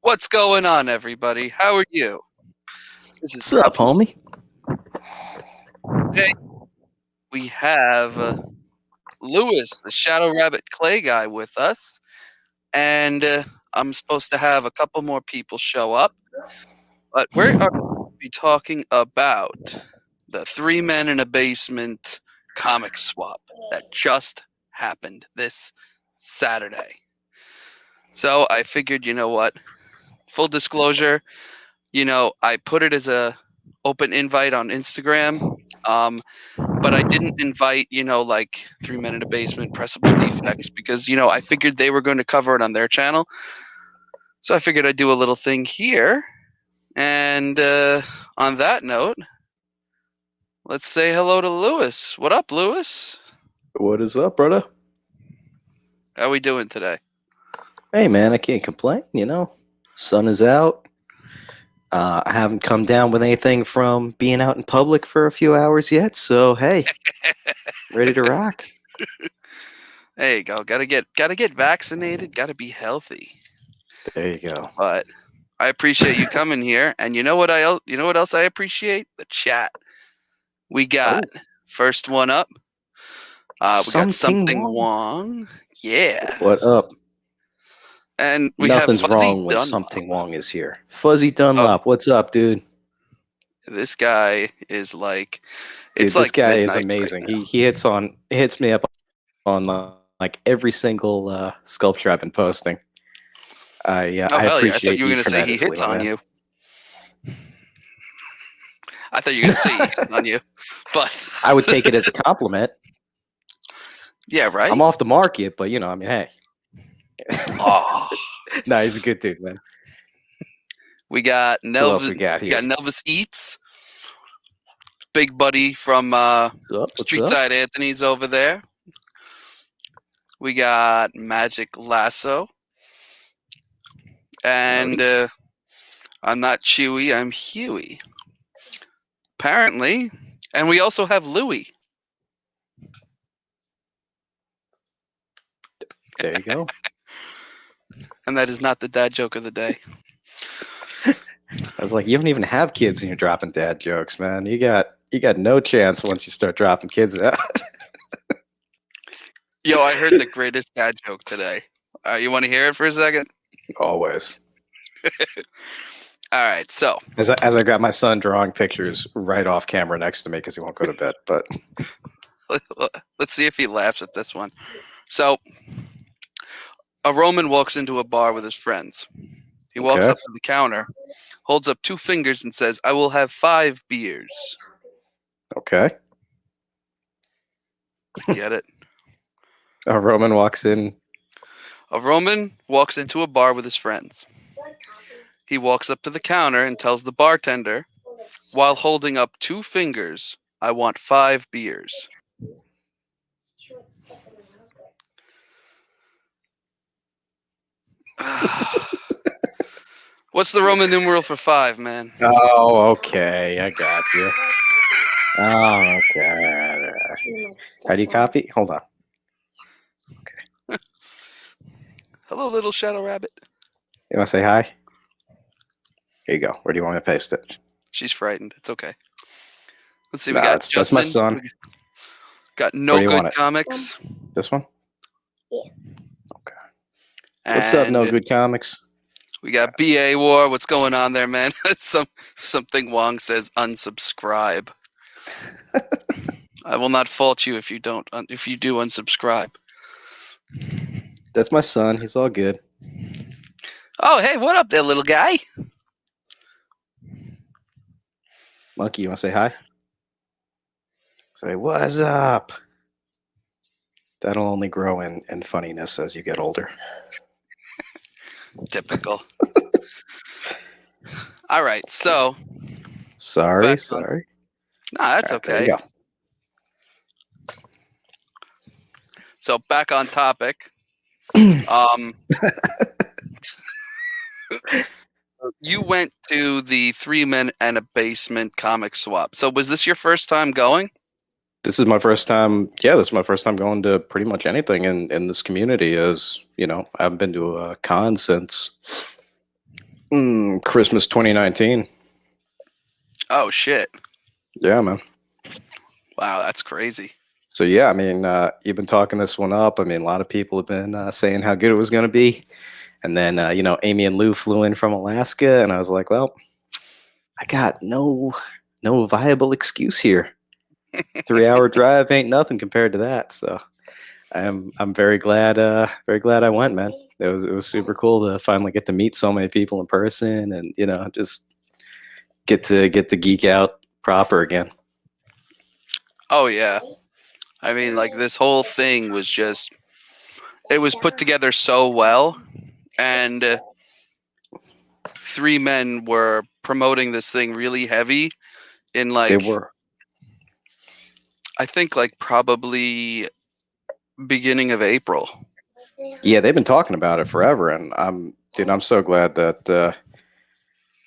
What's going on, everybody? How are you? This is What's up, homie? Today we have Lewis, the Shadow Rabbit Clay guy, with us, and I'm supposed to have a couple more people show up, but we're going to be talking about the Three Men in a Basement comic swap that just happened this Saturday. So I figured, you know what? Full disclosure, I put it as a open invite on Instagram, but I didn't invite, like Three Men in a Basement, Pressable Defects, because, I figured they were going to cover it on their channel. So I figured I'd do a little thing here. And on that note, let's say hello to Lewis. What up, Lewis? What is up, brother? How we doing today? Hey, man, I can't complain, Sun is out. I haven't come down with anything from being out in public for a few hours yet, so hey, ready to rock. There you go. Gotta get vaccinated. Gotta be healthy. There you go. But I appreciate you coming here, and you know what else I appreciate? The chat. We got first one up. We got Something Wong. Yeah. What up? And we Nothing's have Fuzzy wrong when Dunlop. Something Wong is here. Fuzzy Dunlop, what's up, dude? This guy is like, dude, it's this like guy is midnight amazing. right now. He hits me up on like every single sculpture I've been posting. I appreciate I thought you were going to say he hits on you. I thought you were going to say he hits on you, but I would take it as a compliment. Yeah, right. I'm off the market, but hey. Oh. No, he's a good dude, man. We got Nelvis. Who else we got here? We got Nelvis Eats, big buddy from Streetside Anthony's over there. We got Magic Lasso, and I'm not Chewy, I'm Huey. Apparently, and we also have Louie. There you go. And that is not the dad joke of the day. I was like, you don't even have kids and you're dropping dad jokes, man. You got no chance once you start dropping kids out. Yo, I heard the greatest dad joke today. You want to hear it for a second? Always. All right, so as I got my son drawing pictures right off camera next to me because he won't go to bed, but let's see if he laughs at this one. So a Roman walks into a bar with his friends. He walks up to the counter, holds up 2 fingers, and says, "I will have 5 beers." Okay. Get it? A Roman walks in. A Roman walks into a bar with his friends. He walks up to the counter and tells the bartender, while holding up 2 fingers, "I want 5 beers." What's the Roman numeral for 5, man? Oh, okay. I got you. Oh, okay. How do you copy? Hold on. Okay. Hello, little Shadow Rabbit. You want to say hi? Here you go. Where do you want me to paste it? She's frightened. It's okay. Let's see. We got Justin. That's my son. Got No Good Comics. This one? Yeah. Okay. What's up, No Good Comics? We got BA War. What's going on there, man? Something Wong says unsubscribe. I will not fault you if you do unsubscribe. That's my son. He's all good. Oh, hey, what up there, little guy? Monkey, you want to say hi? Say, what's up? That'll only grow in funniness as you get older. Typical. All right, so. Sorry. No, that's okay. There you go. So back on topic. You went to the 3 Men and a Basement comic swap. So was this your first time going? This is my first time. Yeah, this is my first time going to pretty much anything in this community. As I haven't been to a con since Christmas 2019. Oh shit! Yeah, man. Wow, that's crazy. So yeah, I mean, you've been talking this one up. I mean, a lot of people have been saying how good it was going to be, and then Amy and Lou flew in from Alaska, and I was like, well, I got no viable excuse here. 3 hour drive ain't nothing compared to that. So I'm very glad I went, man. It was super cool to finally get to meet so many people in person, and just get to geek out proper again. Oh yeah. I mean, like this whole thing was just it was put together so well, and three men were promoting this thing really heavy in They like were. I think like probably beginning of April. Yeah, they've been talking about it forever, and I'm so glad that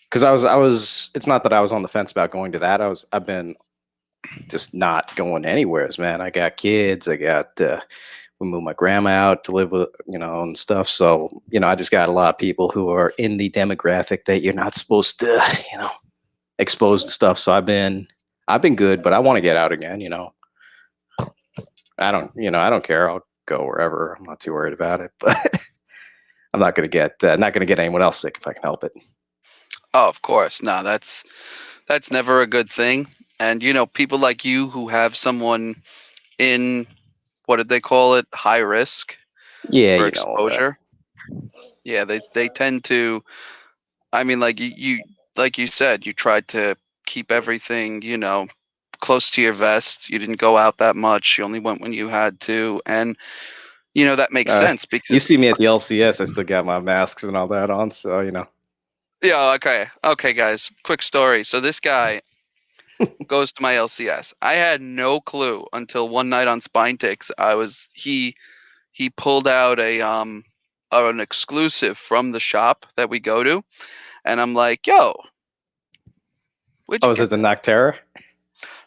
because I was. It's not that I was on the fence about going to that. I've been just not going anywheres, man. I got kids. I got we moved my grandma out to live with and stuff. So I just got a lot of people who are in the demographic that you're not supposed to expose to stuff. So I've been good, but I want to get out again. I don't care. I'll go wherever. I'm not too worried about it, but I'm not gonna get anyone else sick if I can help it. Oh, of course. No, that's never a good thing. And people like you who have someone in what did they call it? High risk Yeah, for you know all that. exposure. Yeah, they tend to I mean like you like you said, you tried to keep everything, close to your vest. You didn't go out that much. You only went when you had to. And that makes Uh, sense you because see me at the LCS, I still got my masks and all that on, so yeah, okay. Okay, guys. Quick story. So this guy goes to my LCS. I had no clue until one night on Spine Ticks. He pulled out an exclusive from the shop that we go to, and I'm like, "Yo, where'd Oh, you is it get the that?" Noctera?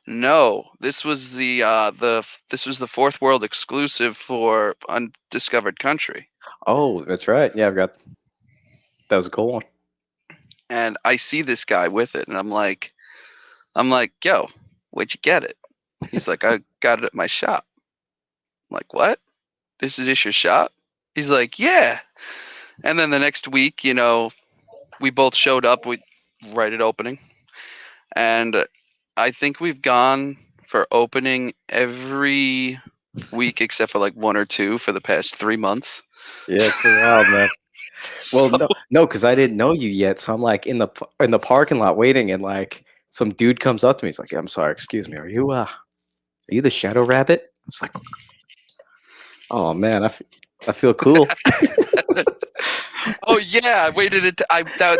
No, this was this was the fourth world exclusive for Undiscovered Country, Oh, that's right. Yeah, that was a cool one. and I see this guy with it, and I'm like, "Yo, where'd you get it?" He's like, "I got it at my shop." I'm like, "What? This is just your shop?" He's like, "Yeah." And then the next week, we both showed up right at opening, and I think we've gone for opening every week except for like one or two for the past 3 months. Yeah, it's been wild, man. So Well, no, because I didn't know you yet, so I'm like in the parking lot waiting, and like some dude comes up to me. He's like, "I'm sorry, excuse me. Are you the Shadow Rabbit?" It's like, oh man, I feel cool. oh yeah, I waited it.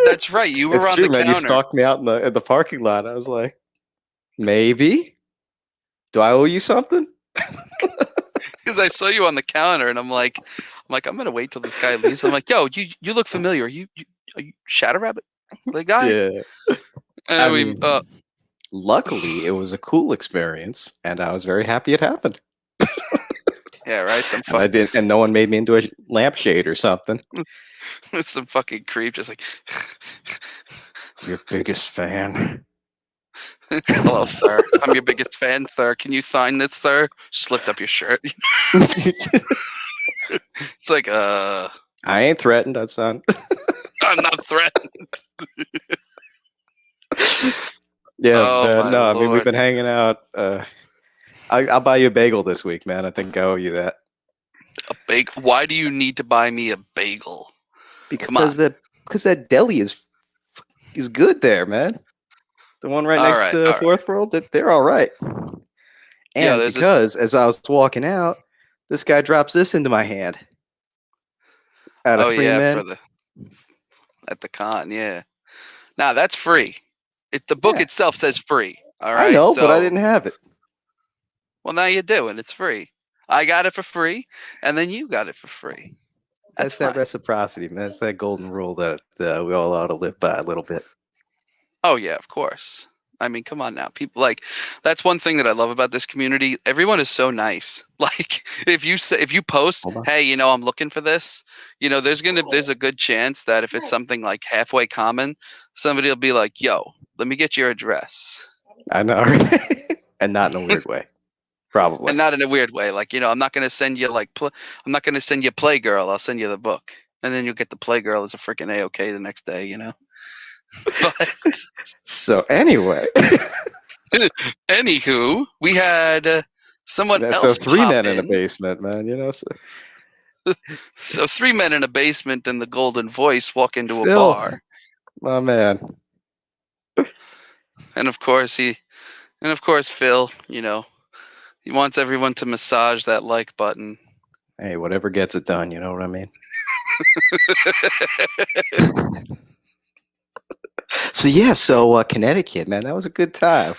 That's right. You were It's on true, the man. You counter stalked me out in the parking lot. I was like, maybe. Do I owe you something? because I saw you on the counter, and I'm gonna wait till this guy leaves. I'm like, yo, you look familiar. Are you Shadow Rabbit, the guy? Yeah. I And we mean, luckily, it was a cool experience, and I was very happy it happened. yeah, right. And I didn't, and no one made me into a lampshade or something. Some fucking creep just like, Your biggest fan. hello, sir. I'm your biggest fan, sir. Can you sign this, sir? Just lift up your shirt. It's like, I ain't threatened. That's not. I'm not threatened. Yeah, Oh man. my No, I mean we've lord. been hanging out. I'll buy you a bagel this week, man. I think I owe you that A bagel? Why do you need to buy me a bagel? Come on. because that deli is good there, man. The one right All next right, to all right. Fourth World, that they're all right. Yeah, And there's this. because as I was walking out, this guy drops this into my hand out of Oh three yeah, men. at the con. Yeah. Now that's free. The book Yeah, itself says free. All I right. know, but I So didn't have it. well, now you do, and it's free. I got it for free, and then you got it for free. That's That's that fine. reciprocity, man. That's that golden rule that we all ought to live by a little bit. Oh yeah, of course. I mean, come on now. People that's one thing that I love about this community. Everyone is so nice. Like if you post, Hold on. "Hey, I'm looking for this," there's a good chance that if it's something like halfway common, somebody will be like, "Yo, let me get your address." I know, right? And not in a weird way. Probably. And not in a weird way. Like, I'm not going to send you I'm not going to send you Playgirl. I'll send you the book. And then you'll get the Playgirl as a freaking A-OK the next day. But So anyway, anywho, we had someone so else 3 pop men in a in. basement, man. So So 3 men in a basement and the Golden Voice walk into a Phil, bar. my man. And of course Phil, he wants everyone to massage that like button. Hey, whatever gets it done. You know what I mean? So Connecticut, man, that was a good time.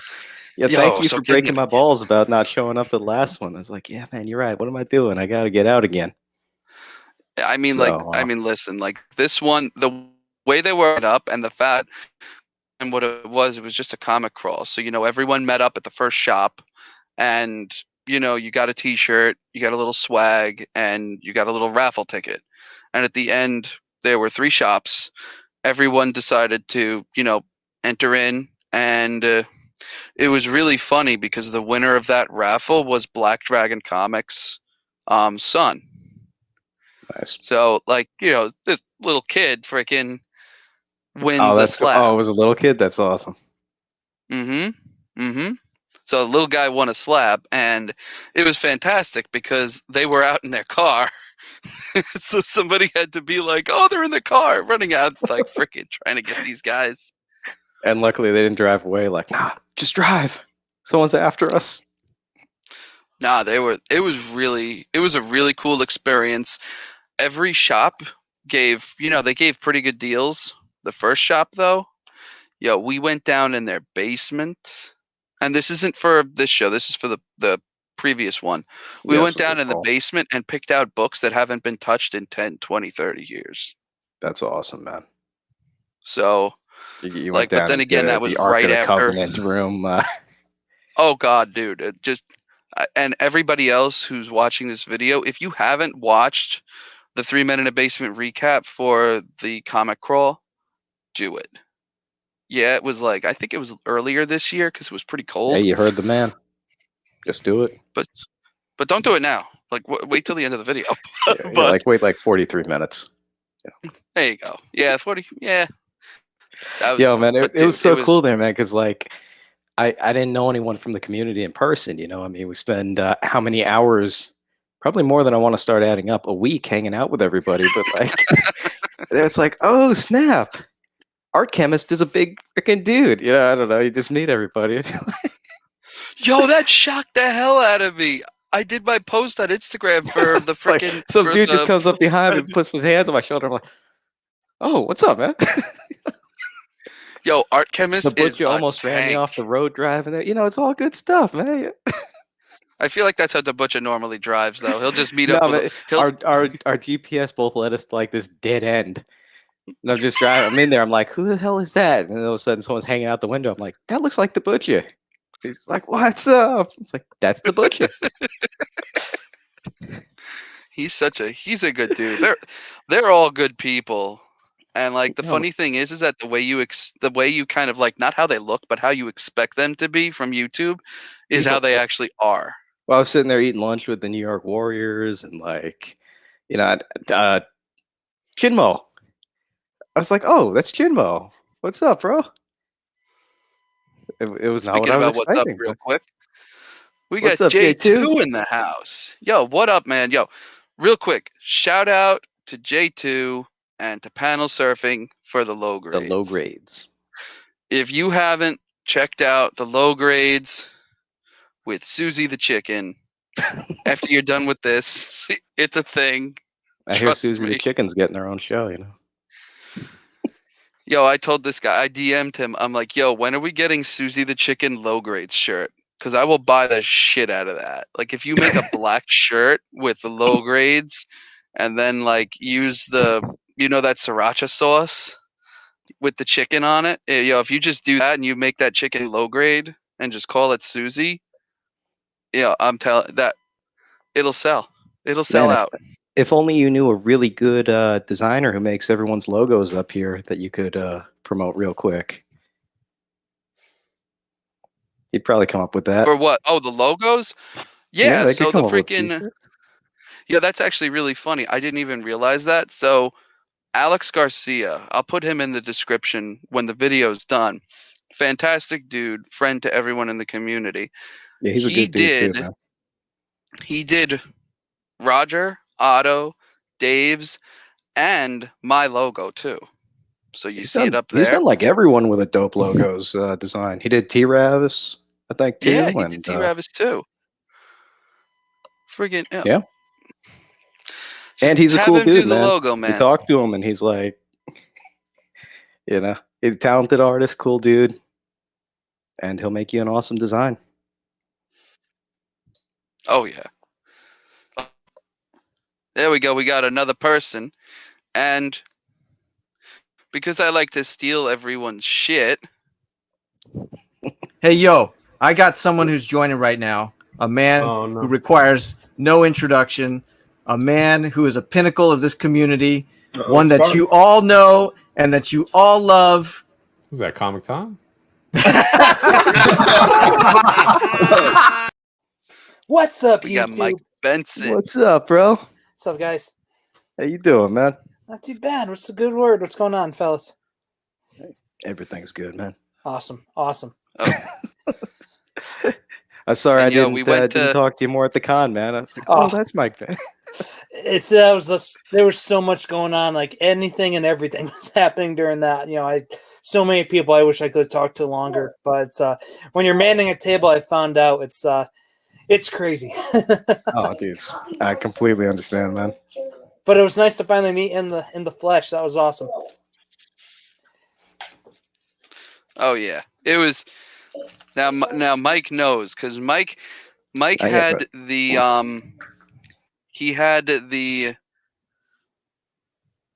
Yeah, thank Yo, you so for breaking my Connecticut. balls about not showing up to the last one. I was like, yeah, man, you're right. What am I doing? I got to get out again. So, Listen, like this one, the way they were set up and the fact and what it was just a comic crawl. So, everyone met up at the first shop and, you got a t-shirt, you got a little swag, and you got a little raffle ticket. And at the end, there were 3 shops. Everyone decided to, enter in, and it was really funny because the winner of that raffle was Black Dragon Comics' son. nice. So, this little kid freaking Oh, wins a that's cool. Oh, slab. it was a little kid. That's awesome. Mm-hmm. Mm-hmm. So the little guy won a slab, and it was fantastic because they were out in their car. So somebody had to be like, "Oh, they're in the car," running out like freaking trying to get these guys. And luckily, they didn't drive away. Like, nah, just drive. Someone's after us. Nah, it was a really cool experience. Every shop they gave pretty good deals. The first shop though, we went down in their basement, and this isn't for this show. This is for the previous one. We Yes, went was down it in the cool? basement and picked out books that haven't been touched in 10, 20, 30 years. That's awesome, man. So, You went but down then again, into that was the Ark right of the after. Covenant room. Oh God, dude! And everybody else who's watching this video, if you haven't watched the 3 Men in a Basement recap for the comic crawl, do it. Yeah, it was I think it was earlier this year because it was pretty Hey, cold. you heard the man. Just do it. But don't do it now. Wait till the end of the video. Yeah, But wait 43 minutes. there you go. Yeah, 40. Yeah, that was. Yo, man, But it was dude, it so cool was. there, man, because I didn't know anyone from the community in person. I mean, we spend how many hours? Probably more than I want to start adding up a week hanging out with everybody. But it's like, oh snap, art chemist is a big freaking dude. I don't know. You just meet everybody. Yo, that shocked the hell out of me. I did my post on Instagram for the Like freaking some for dude just the. comes up behind me, and puts his hands on my shoulder. I'm like, oh, what's up, man? Yo, Art The Chemist is butcher a almost ran me tank. off the road driving there. It's all good stuff, man. I feel like that's how the butcher normally drives, though. He'll just meet No, up with. man, He'll. our GPS both led us to like this dead end. And I'm just driving. I'm in there. I'm like, who the hell is that? And then all of a sudden, someone's hanging out the window. I'm like, that looks like the butcher. He's like, what's up? It's like, that's the butcher. He's a good dude. They're all good people. And the No, funny thing is that the way you kind of not how they look, but how you expect them to be from YouTube is how they well, actually are. I was sitting there eating lunch with the New York Warriors and you know, uh, Chinmo. I was like, oh, that's Chinmo. What's up, bro? It was not what Speaking I was about what's up expecting. real quick, we What's got up, J2? J2 in the house. Yo, what up, man? Yo, real quick, shout out to J2 and to Panel Surfing for the low The low grades. grades. If you haven't checked out the low grades with Susie the Chicken, after you're done with this, it's a thing. I hear Trust Susie the me. Chicken's getting their own show. Yo, I told this guy, I DM'd him. I'm like, yo, when are we getting Susie the Chicken low grade shirt? Because I will buy the shit out of that. If you make a black shirt with the low grades and then use that sriracha sauce, with the chicken on it. If you just do that and you make that chicken low grade and just call it Susie, I'm telling that it'll sell. It'll sell Man, out. if only you knew a really good designer who makes everyone's logos up here that you could promote real quick. He'd probably come up with that. For what? Oh, the logos? Yeah, Yeah, they could so the come up with a freaking t-shirt. yeah, that's actually really funny. I didn't even realize that. So Alex Garcia, I'll put him in the description when the video's done. Fantastic dude, friend to everyone in the community. Yeah, he's a good dude too, man. He did Roger, Otto, Dave's, and my logo too. So you see it up He's there. done like everyone with a dope logos design. He did T-Ravis, I think, too. Yeah, he and did T-Ravis too. Friggin' yeah. And he's Just a have cool him do dude, the man. logo, We man. talked to him, and he's like, he's a talented artist, cool dude, and he'll make you an awesome design. Oh yeah. There we go. We got another person, and because I like to steal everyone's shit. Hey, yo, I got someone who's joining right now. A man who requires no introduction. A man who is a pinnacle of this community. One that you all know and that you all love. Who's that, Comic Tom? What's up, We YouTube? got Mike Benson. What's up, bro? What's up, guys? How you doing, man? Not too bad. What's the good word? What's going on, fellas? Everything's good, man. Awesome. Awesome. Oh, I'm sorry And, I didn't, we went didn't to- talk to you more at the con, man. I was like, oh, that's Mike Ben. There was so much going on, like anything and everything was happening during that. So many people I wish I could talk to longer, but when you're manning a table, I found out it's crazy. Oh, dude, I completely understand, man. But it was nice to finally meet in the flesh. That was awesome. Oh yeah, it was. Now Mike knows because Mike had the he had the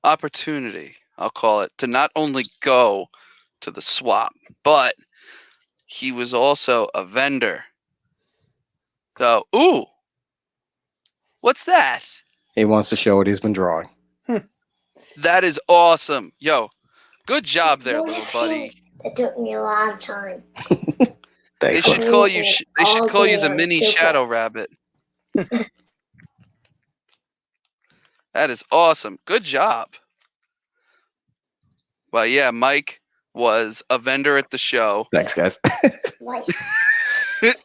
opportunity, I'll call it, to not only go to the swap, but he was also a vendor. So, ooh, what's that? He wants to show what he's been drawing. That is awesome, yo. Good job there, little buddy. It took me a long time. They should call you. They should call you the mini shadow rabbit. That is awesome. Good job. Well, yeah, Mike was a vendor at the show. Thanks, guys. Nice.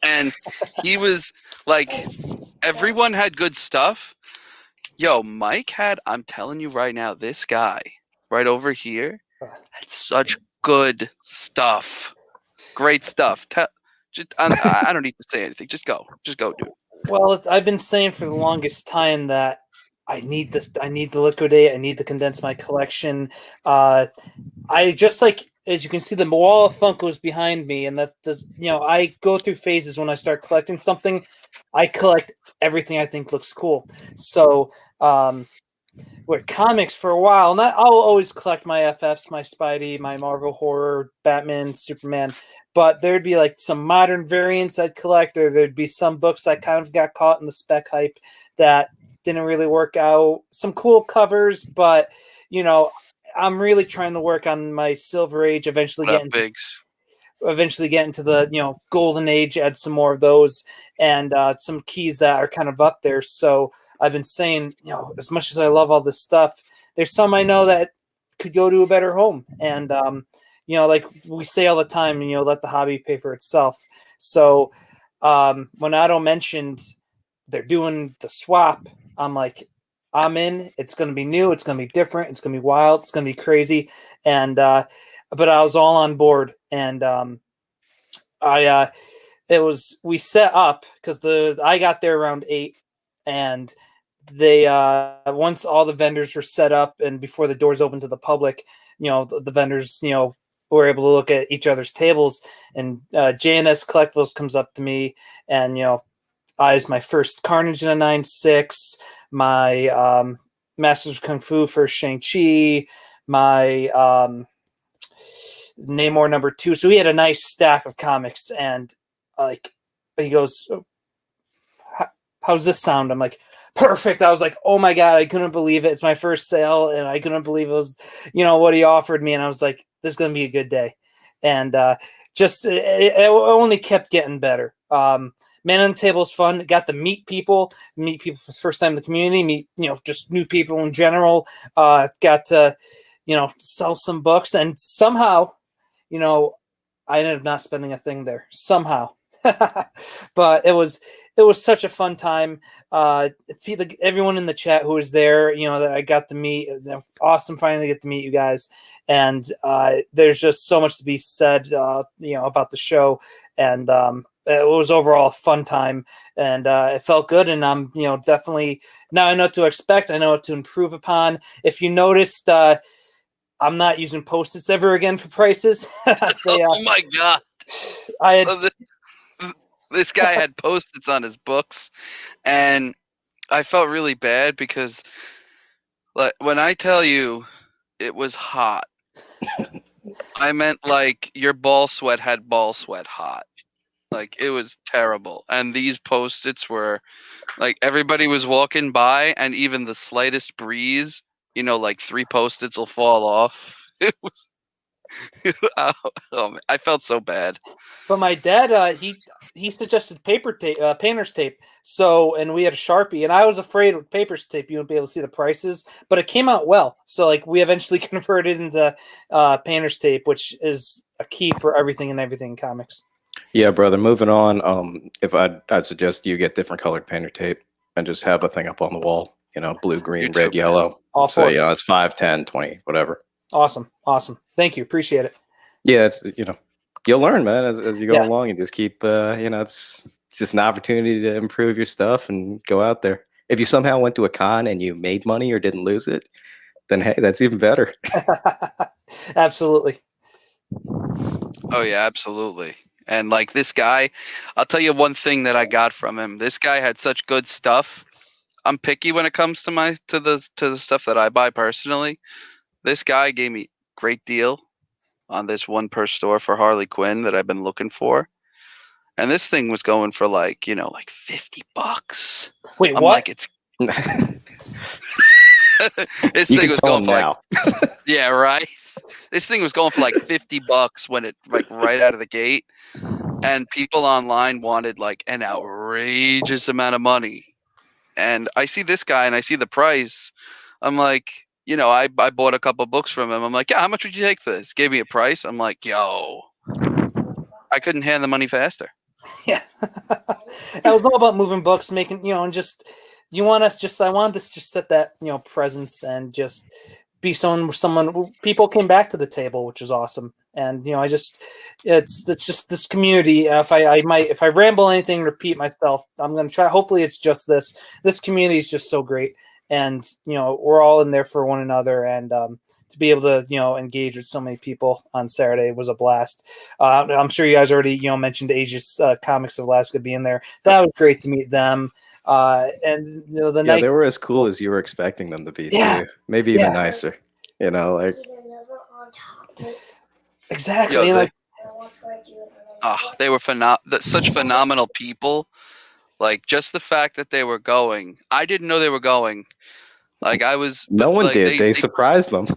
And he was like, everyone had good stuff. Yo, Mike had, I'm telling you right now, this guy right over here had such good stuff. Great stuff. I don't need to say anything. Just go, dude. Well, I've been saying for the longest time that I need this. I need to liquidate. I need to condense my collection. I just like, as you can see, the wall of Funkos behind me, and that's just, I go through phases when I start collecting something. I collect everything I think looks cool. So, with comics for a while, and I'll always collect my FFs, my Spidey, my Marvel Horror, Batman, Superman. But there'd be like some modern variants I'd collect, or there'd be some books that kind of got caught in the spec hype that didn't really work out. Some cool covers, but I'm really trying to work on my Silver Age. Eventually get into the Golden Age. Add some more of those and some keys that are kind of up there. So I've been saying, as much as I love all this stuff, there's some I know that could go to a better home. And like we say all the time, let the hobby pay for itself. So when Otto mentioned they're doing the swap, I'm like, I'm in. It's going to be new. It's going to be different. It's going to be wild. It's going to be crazy. And but I was all on board. And we set up because I got there around 8, and they once all the vendors were set up and before the doors opened to the public, the vendors were able to look at each other's tables, and JNS Collectibles comes up to me and eyes my first Carnage in a 9.6, my Masters of Kung Fu for Shang-Chi, my Namor #2. So he had a nice stack of comics, and like he goes, "How's this sound?" I'm like, "Perfect." I was like, "Oh my god!" I couldn't believe it. It's my first sale, and I couldn't believe it was, what he offered me. And I was like, "This is gonna be a good day," and just it only kept getting better. Man on the Table is fun. Got to meet people for the first time in the community. Meet just new people in general. Got to sell some books, and somehow, I ended up not spending a thing there somehow. But it was such a fun time. Everyone in the chat who was there, that I got to meet, it was awesome finally to get to meet you guys. And there's just so much to be said, about the show. And it was overall a fun time, and it felt good. And I'm, definitely now I know what to expect. I know what to improve upon. If you noticed, I'm not using Post-its ever again for prices. Oh my god! I had This guy had Post-its on his books, and I felt really bad because, like, when I tell you it was hot, I meant like your ball sweat had ball sweat hot. Like, it was terrible. And these Post-its were like, everybody was walking by, and even the slightest breeze, like 3 Post-its will fall off. It was man, I felt so bad. But my dad, he suggested paper tape, painter's tape. So, and we had a Sharpie, and I was afraid with paper's tape you wouldn't be able to see the prices, but it came out well. So, like, we eventually converted into painter's tape, which is a key for everything and everything in comics. Yeah, brother. Moving on. If I'd suggest you get different colored painter tape and just have a thing up on the wall. Blue, green, You too, red, man. yellow. All So for it. it's 5, 10, 20, whatever. Awesome. Thank you. Appreciate it. Yeah, it's you'll learn, man, as you go Yeah. along, and just keep it's just an opportunity to improve your stuff and go out there. If you somehow went to a con and you made money or didn't lose it, then hey, that's even better. Absolutely. Oh yeah, absolutely. And like this guy, I'll tell you one thing that I got from him. This guy had such good stuff. I'm picky when it comes to the stuff that I buy personally. This guy gave me a great deal on this one per store for Harley Quinn that I've been looking for. And this thing was going for like $50. Wait, I'm what? like, it's this You thing can was tell going him for now. yeah, right. This thing was going for like $50 when it like right out of the gate, and people online wanted like an outrageous amount of money. And I see this guy and I see the price. I'm like, I bought a couple books from him. I'm like, yeah, how much would you take for this? Gave me a price. I'm like, yo, I couldn't hand the money faster. Yeah. It was all about moving books, making, and just, I wanted to just set that, presence and just be someone people came back to the table, which is awesome. And, it's just this community. If I ramble anything, repeat myself, I'm going to try. Hopefully it's just this community is just so great. And, we're all in there for one another. And, to be able to, engage with so many people on Saturday was a blast. I'm sure you guys already, mentioned Asia's Comics of Alaska being there. That was great to meet them. And the night they were as cool as you were expecting them to be too. Maybe even nicer. Like exactly. Yo, they were such phenomenal people. Like, just the fact that they were going, I didn't know they were going. Like, I was, no one like, did. They surprised them.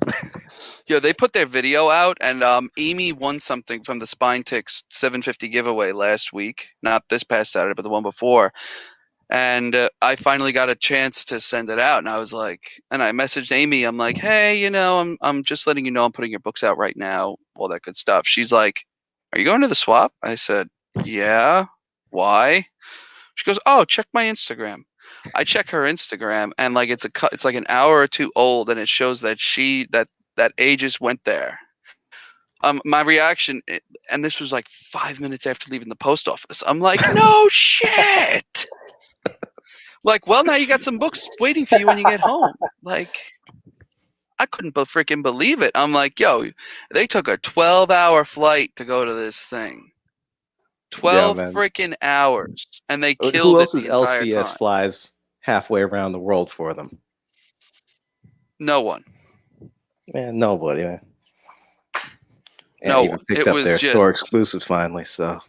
They put their video out, and Amy won something from the Spine Ticks 750 giveaway last week. Not this past Saturday, but the one before. And I finally got a chance to send it out, and I was like, and I messaged Amy. I'm like, hey, I'm just letting you know I'm putting your books out right now, all that good stuff. She's like, are you going to the swap? I said, yeah. Why? She goes, oh, check my Instagram. I check her Instagram, and like it's like an hour or two old, and it shows that that Aegis went there. My reaction, and this was like 5 minutes after leaving the post office. I'm like, no shit. Like, well, now you got some books waiting for you when you get home. Like, I couldn't freaking believe it. I'm like, yo, they took a 12-hour flight to go to this thing. 12 freaking hours, and they killed Who it else's the entire LCS time. flies halfway around the world for them? No one. Man, nobody, man. And No, even picked it up was their just store exclusives finally. So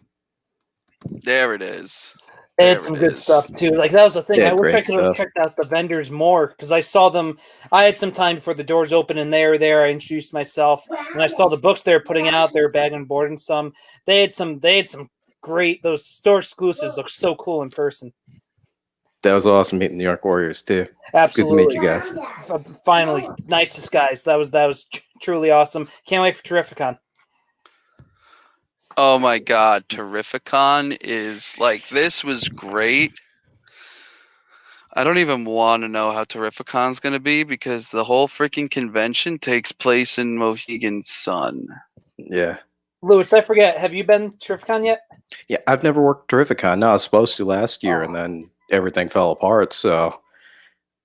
there it is. They There had some it good is. stuff too. Like that was the thing. Yeah, I wish I great could have stuff. checked out the vendors more because I saw them. I had some time before the doors opened, and they were there. I introduced myself, and I saw the books they were putting out. They were bagging and boarding some. They had some. They had some great. Those store exclusives look so cool in person. That was awesome meeting the New York Warriors too. Absolutely. Good to meet you guys. Finally, nicest guys. That was truly awesome. Can't wait for Terrificon. Oh my god, Terrificon is like this was great. I don't even want to know how Terrificon's going to be because the whole freaking convention takes place in Mohegan Sun. Yeah. Louis, I forget. Have you been to Terrificon yet? Yeah, I've never worked Terrificon. No, I was supposed to last year, and then everything fell apart. So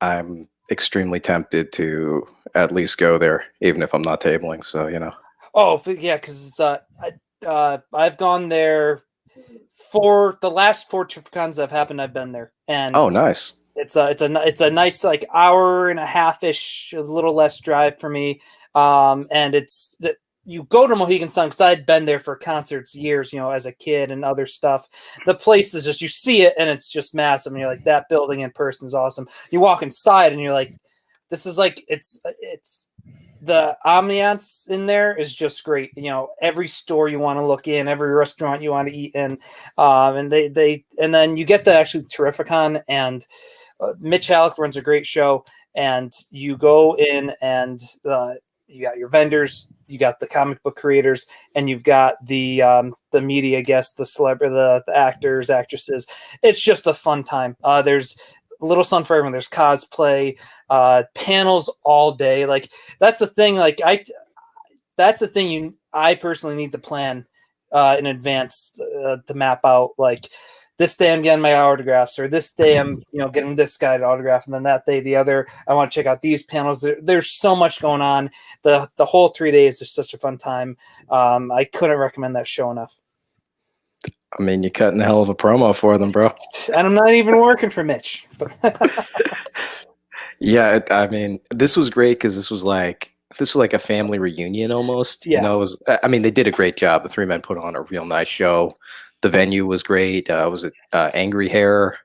I'm extremely tempted to at least go there, even if I'm not tabling. So Oh, yeah, because I've gone there for the last 4 Terrificons that have happened. I've been there, and Oh, nice. it's a nice like hour and a half ish, a little less drive for me. And you go to Mohegan Sun because I'd been there for concerts years, as a kid and other stuff. The place is just, you see it and it's just massive. And you're like, that building in person is awesome. You walk inside and you're like, this is like, it's the ambiance in there is just great. Every store you want to look in, every restaurant you want to eat in. And and then you get to actually Terrificon, and Mitch Halleck runs a great show, and you go in and you got your vendors, you got the comic book creators, and you've got the media guests, the celebrity, the actors, actresses. It's just a fun time. There's little sun for everyone. There's cosplay, panels all day. Like that's the thing. That's the thing I personally need to plan in advance to map out. Like this day I'm getting my autographs, or this day I'm getting this guy to autograph, and then that day the other I want to check out these panels. There's so much going on. The whole 3 days is such a fun time. I couldn't recommend that show enough. I mean, you're cutting a hell of a promo for them, bro. And I'm not even working for Mitch. Yeah, I mean, this was great because this was like a family reunion almost. Yeah. I mean, they did a great job. The 3 men put on a real nice show. The venue was great. Was it Angry Hair?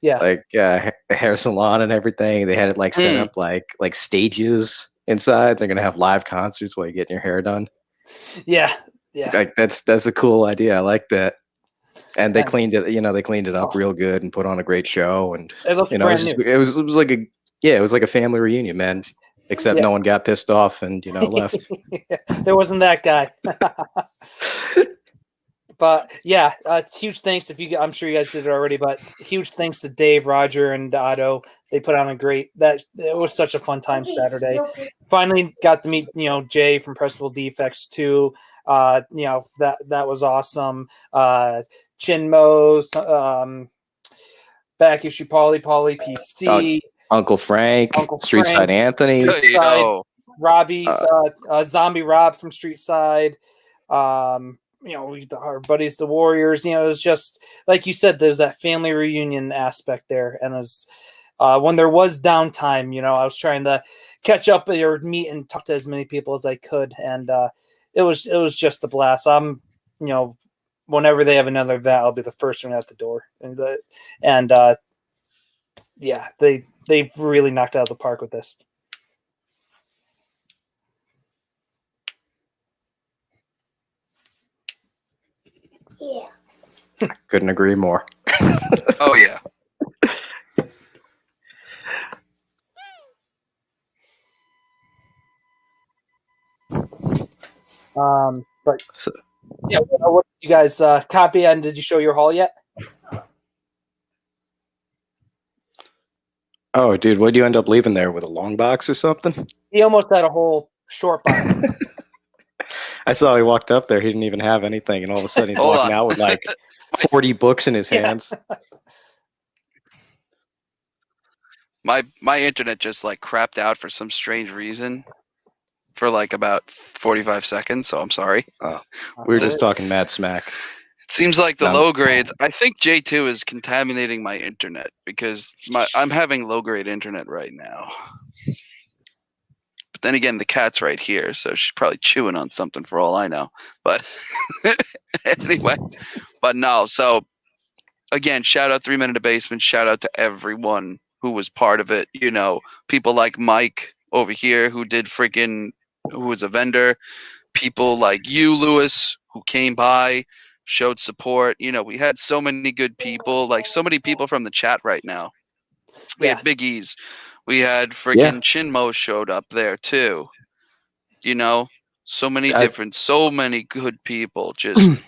Yeah. Like a hair salon and everything. They had it like set up like stages inside. They're gonna have live concerts while you're getting your hair done. Yeah. Yeah. Like that's a cool idea. I like that. And they cleaned it. They cleaned it up real good and put on a great show. And it looked brand new. It was like a family reunion, man. Except no one got pissed off and left. There wasn't that guy. But yeah, huge thanks I'm sure you guys did it already, but huge thanks to Dave, Roger, and Otto. They put on it was such a fun time Saturday. Finally got to meet Jay from Pressable Defects too. That was awesome. Chinmo, back issue Polly PC, Uncle Frank, Street Side Anthony, Robbie, Zombie Rob from Street Side. Our buddies, the Warriors. It was just like you said. There's that family reunion aspect there, and it was when there was downtime. I was trying to catch up or meet and talk to as many people as I could, and it was just a blast. Whenever they have another event, I'll be the first one out the door, and they really knocked it out of the park with this. Yeah. I couldn't agree more. Oh yeah. But yeah, what did you guys copy and did you show your haul yet? Oh, dude, what did you end up leaving there with a long box or something? He almost had a whole short box. I saw he walked up there. He didn't even have anything, and all of a sudden he's walking out with like 40 books in his hands. My internet just like crapped out for some strange reason for like about 45 seconds, so I'm sorry. We were just talking mad smack. It seems like the low grades. I think J2 is contaminating my internet because I'm having low grade internet right now. But then again, the cat's right here, so she's probably chewing on something for all I know. But anyway, but no. So again, shout out 3 Men in the Basement. Shout out to everyone who was part of it. You know, people like Mike over here who was a vendor. People like you, Lewis, who came by, showed support. You know, we had so many good people, like so many people from the chat right now. We had Big E's. We had freaking Chinmo showed up there too. You know, so many good people. Just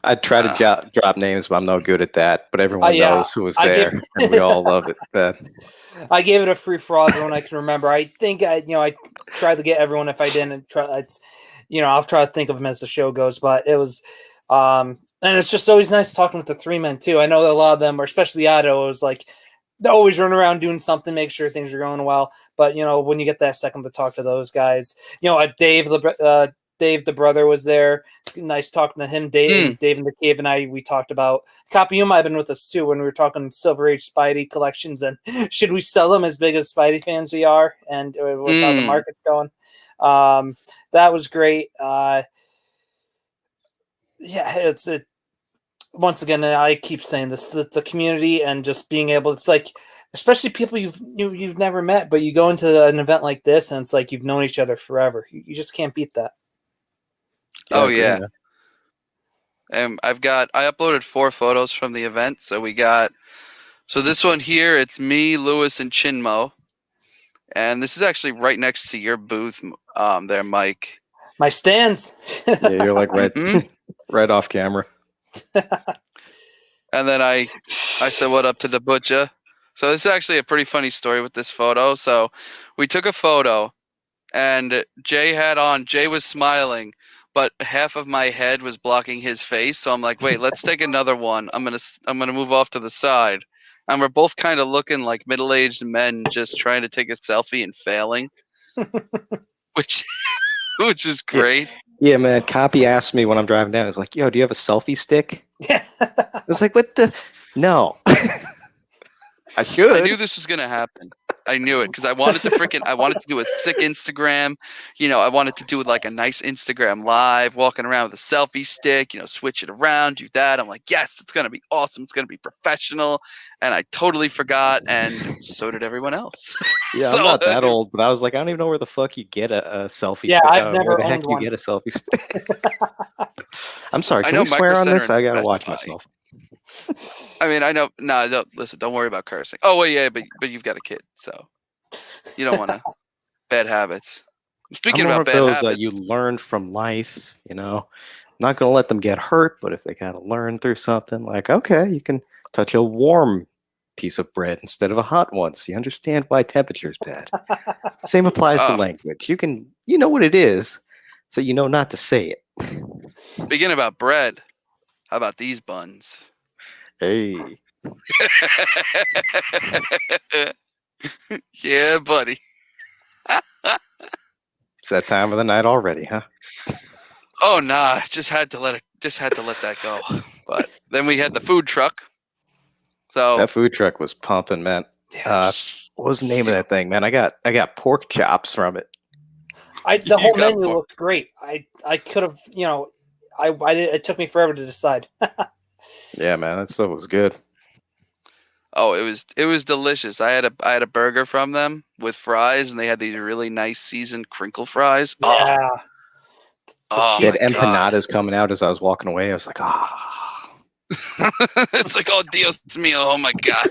I try to drop names, but I'm no good at that. But everyone knows who was there, and we all love it. I gave it a free for all everyone I can remember. I think I tried to get everyone. If I didn't try, I'll try to think of them as the show goes. But it was, and it's just always nice talking with the 3 men too. I know that a lot of them, or especially Otto, was like they always run around doing something, make sure things are going well. But when you get that second to talk to those guys, Dave the brother was there. Nice talking to him. Dave and the Cave and we talked about Copy. You might have been with us too when we were talking Silver Age Spidey collections and should we sell them as big as Spidey fans we are and with how the market's going. That was great. Once again, I keep saying this: the community and just being able. It's like, especially people you've never met, but you go into an event like this and it's like you've known each other forever. You just can't beat that. Oh yeah. I uploaded 4 photos from the event. So this one here, it's me, Lewis, and Chinmo. And this is actually right next to your booth there, Mike. My stands. Yeah, you're like right off camera. And then I said what up to the butcher. So this is actually a pretty funny story with this photo. So we took a photo and Jay was smiling, but half of my head was blocking his face. So I'm like, wait, let's take another one. I'm gonna move off to the side. And we're both kind of looking like middle-aged men just trying to take a selfie and failing. which is great. Yeah, man. Copy asked me when I'm driving down. It's like, yo, do you have a selfie stick? Yeah. I was like, what the? No. I should. I knew this was gonna happen. I knew it because I wanted to do a sick Instagram. I wanted to do like a nice Instagram live, walking around with a selfie stick, switch it around, do that. I'm like, yes, it's going to be awesome. It's going to be professional. And I totally forgot. And so did everyone else. Yeah, I'm not that old, but I was like, I don't even know where the fuck you get a selfie stick. Yeah, I've never where the heck owned one. You get a selfie stick? I'm sorry. Can we swear on this? I got to watch myself. I mean, I know. No, listen. Don't worry about cursing. Oh, well, yeah, but you've got a kid, so you don't want to bad habits. Speaking about bad habits, that you learned from life. Not gonna let them get hurt, but if they gotta learn through something, like okay, you can touch a warm piece of bread instead of a hot one, so you understand why temperature is bad. Same applies to language. You know what it is, so you know not to say it. Speaking about bread, how about these buns? Hey. Yeah, buddy. It's that time of the night already, huh? Oh nah, just had to let that go. But then we had the food truck. So that food truck was pumping, man. What was the name of that thing, man? I got pork chops from it. The whole menu looked great. I could have, it took me forever to decide. Yeah, man, that stuff was good. Oh, it was delicious. I had a burger from them with fries, and they had these really nice seasoned crinkle fries. Yeah. They had empanadas coming out as I was walking away. I was like, It's like, oh, Dios mío, oh my God.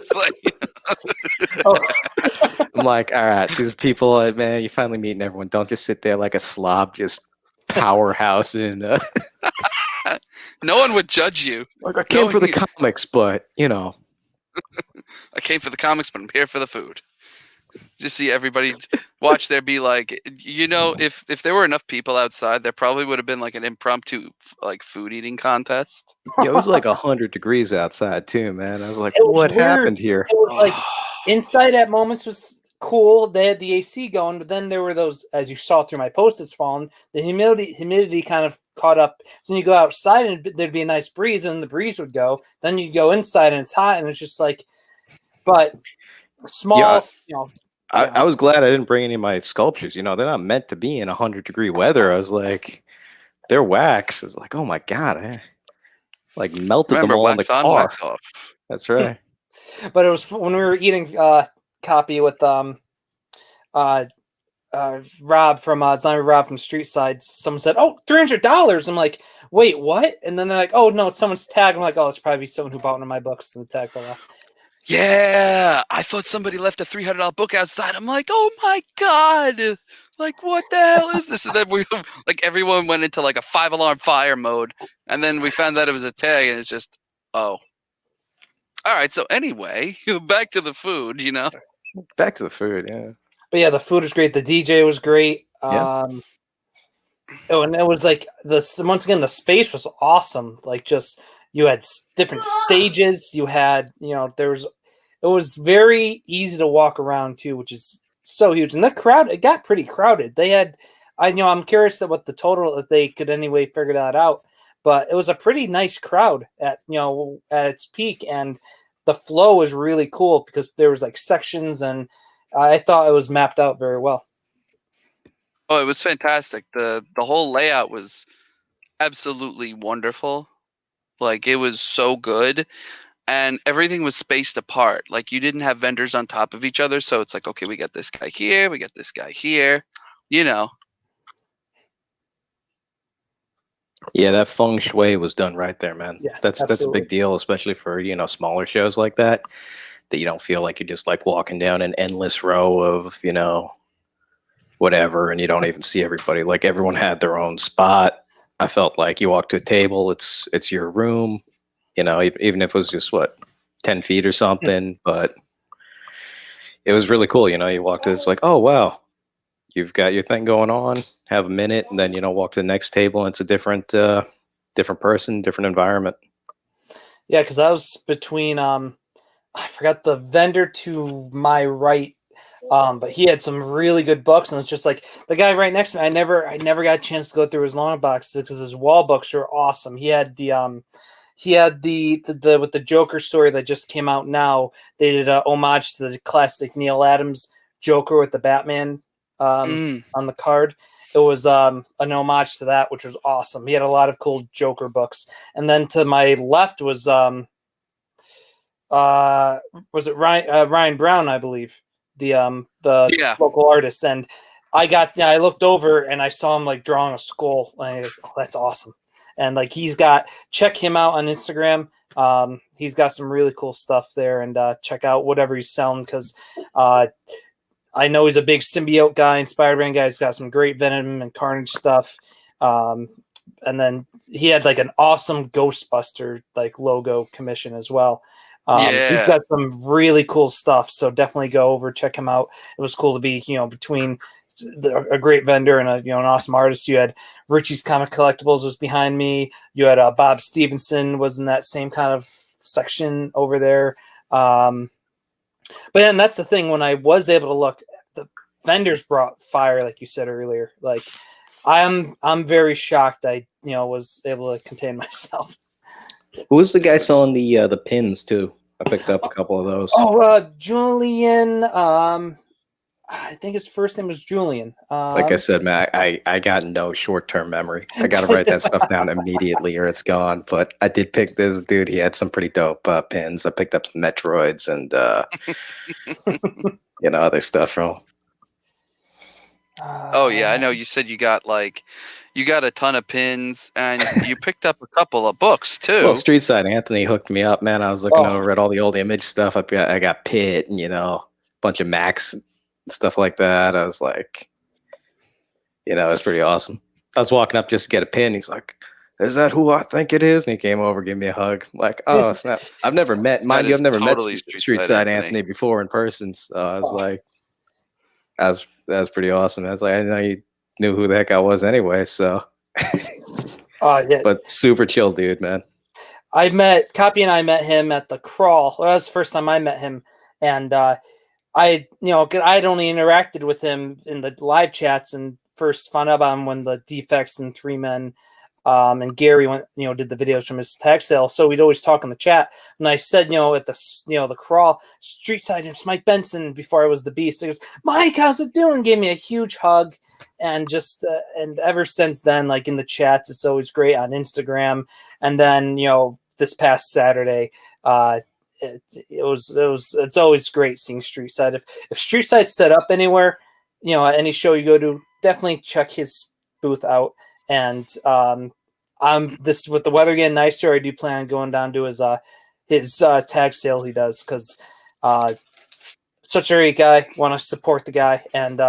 I'm like, all right, these people, man, you're finally meeting everyone. Don't just sit there like a slob, just powerhouse and no one would judge you. Like I came for the comics, but I came for the comics, but I'm here for the food. Just see everybody watch there be like, if there were enough people outside, there probably would have been like an impromptu like food eating contest. Yeah, it was like 100 degrees outside too, man. I was like, what happened here? It was like inside at moments was cool. They had the AC going, but then there were those, as you saw through my post-its falling, the humidity kind of caught up. So when you go outside and there'd be a nice breeze and the breeze would go, then you go inside and it's hot and it's just like, but small, I was glad I didn't bring any of my sculptures. They're not meant to be in 100-degree weather. I was like, they're wax. I was like, oh my god, I like melted them Remember, all in the wax on, car. wax off. That's right. But it was when we were eating copy with Rob from Zombie Rob from Street Side. Someone said, "Oh, $300." I'm like, "Wait, what?" And then they're like, "Oh no, it's someone's tag." I'm like, "Oh, it's probably someone who bought one of my books and the tag fell off." Yeah, I thought somebody left a $300 book outside. I'm like, oh my god, like what the hell is this? And then we like everyone went into like a 5-alarm fire mode, and then we found that it was a tag, and it's just oh. All right, so anyway, back to the food. Back to the food. Yeah. But yeah, the food was great. The DJ was great. Yeah. Oh, and it was like once again the space was awesome. Like just you had different stages. You had it was very easy to walk around too, which is so huge. And the crowd, it got pretty crowded. They had, I'm curious at what the total, if they could anyway figure that out. But it was a pretty nice crowd at its peak, and the flow was really cool because there was like sections, and I thought it was mapped out very well. Oh, it was fantastic. The whole layout was absolutely wonderful. Like it was so good. And everything was spaced apart. Like you didn't have vendors on top of each other. So it's like, okay, we got this guy here, we got this guy here, Yeah, that feng shui was done right there, man. Yeah, that's a big deal, especially for smaller shows like that you don't feel like you're just like walking down an endless row of whatever, and you don't even see everybody. Like everyone had their own spot. I felt like you walk to a table, it's your room. Even if it was just 10 feet or something, but it was really cool. You walk to, it's like, oh wow, you've got your thing going on, have a minute, and then walk to the next table, and it's a different person, different environment. Yeah, because I was between I forgot the vendor to my right, but he had some really good books, and it's just like the guy right next to me. I never got a chance to go through his long boxes because his wall books are awesome. He had the with the Joker story that just came out now. They did a homage to the classic Neil Adams Joker with the Batman on the card. It was an homage to that, which was awesome. He had a lot of cool Joker books. And then to my left was it Ryan Brown, I believe, the local artist. And I looked over and I saw him like drawing a skull. And I was like, oh, that's awesome. And like check him out on Instagram. He's got some really cool stuff there, and check out whatever he's selling, because I know he's a big symbiote guy and Spider-Man guy. He's got some great Venom and Carnage stuff. And then he had like an awesome Ghostbuster like logo commission as well. He's got some really cool stuff. So definitely go over, check him out. It was cool to be, between a great vendor and an awesome artist. You had Richie's Comic Collectibles was behind me. You had Bob Stevenson was in that same kind of section over there. But then that's the thing, when I was able to look, the vendors brought fire, like you said earlier. Like I'm very shocked I was able to contain myself. Who was the guy selling the pins too? I picked up a couple of those. Julian. I think his first name was Julian. Like I said, man, I got no short-term memory. I got to write that stuff down immediately or it's gone. But I did pick this dude. He had some pretty dope pins. I picked up some Metroids and other stuff from. Oh yeah, I know. You said you got a ton of pins, and you picked up a couple of books too. Well, Street Side Anthony hooked me up, man. I was looking over at all the old Image stuff. I got Pitt and a bunch of Max stuff like that. I was like, it's pretty awesome. I was walking up just to get a pin. He's like, "Is that who I think it is?" And he came over, gave me a hug. I'm like, oh snap! I've never met, mind you, I've never totally met Street Side Anthony before in person. So I was like, that was pretty awesome. I was like, I didn't know you knew who the heck I was anyway. So, yeah. But super chill dude, man. Copy and I met him at the Crawl. Well, that was the first time I met him, and I'd only interacted with him in the live chats and first found out about him when the Defects and Three Men And Gary went, did the videos from his tag sale. So we'd always talk in the chat. And I said, at the crawl street side, it's Mike Benson before I was the Beast. He goes, Mike, how's it doing? Gave me a huge hug. And just, and ever since then, like in the chats, it's always great on Instagram. And then, this past Saturday, it's always great seeing Street Side. If Street Side's set up anywhere, at any show you go to, definitely check his booth out. And this with the weather getting nicer, I do plan on going down to his tag sale he does, because such a great guy. Want to support the guy, and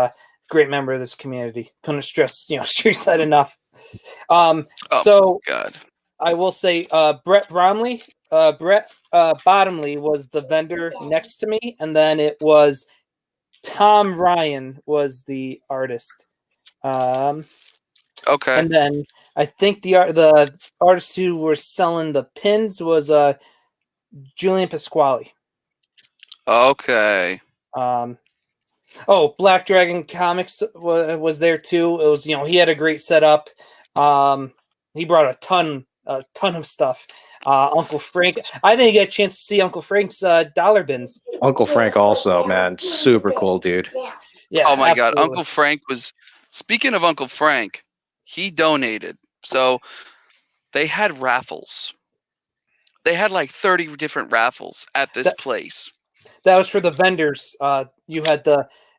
great member of this community. Couldn't stress Street Side enough. So God. I will say Brett Bottomley was the vendor next to me, and then it was Tom Ryan was the artist. Okay. And then I think the artist who were selling the pins was Julian Pasquale. Okay. Black Dragon Comics was there too. It was he had a great setup. He brought a ton of stuff. Uncle Frank. I didn't get a chance to see Uncle Frank's dollar bins. Uncle Frank also, man, super cool dude. Yeah. Oh my God, absolutely. Uncle Frank was. Speaking of Uncle Frank, he donated. So they had raffles. They had like 30 different raffles at this place. That was for the vendors. You had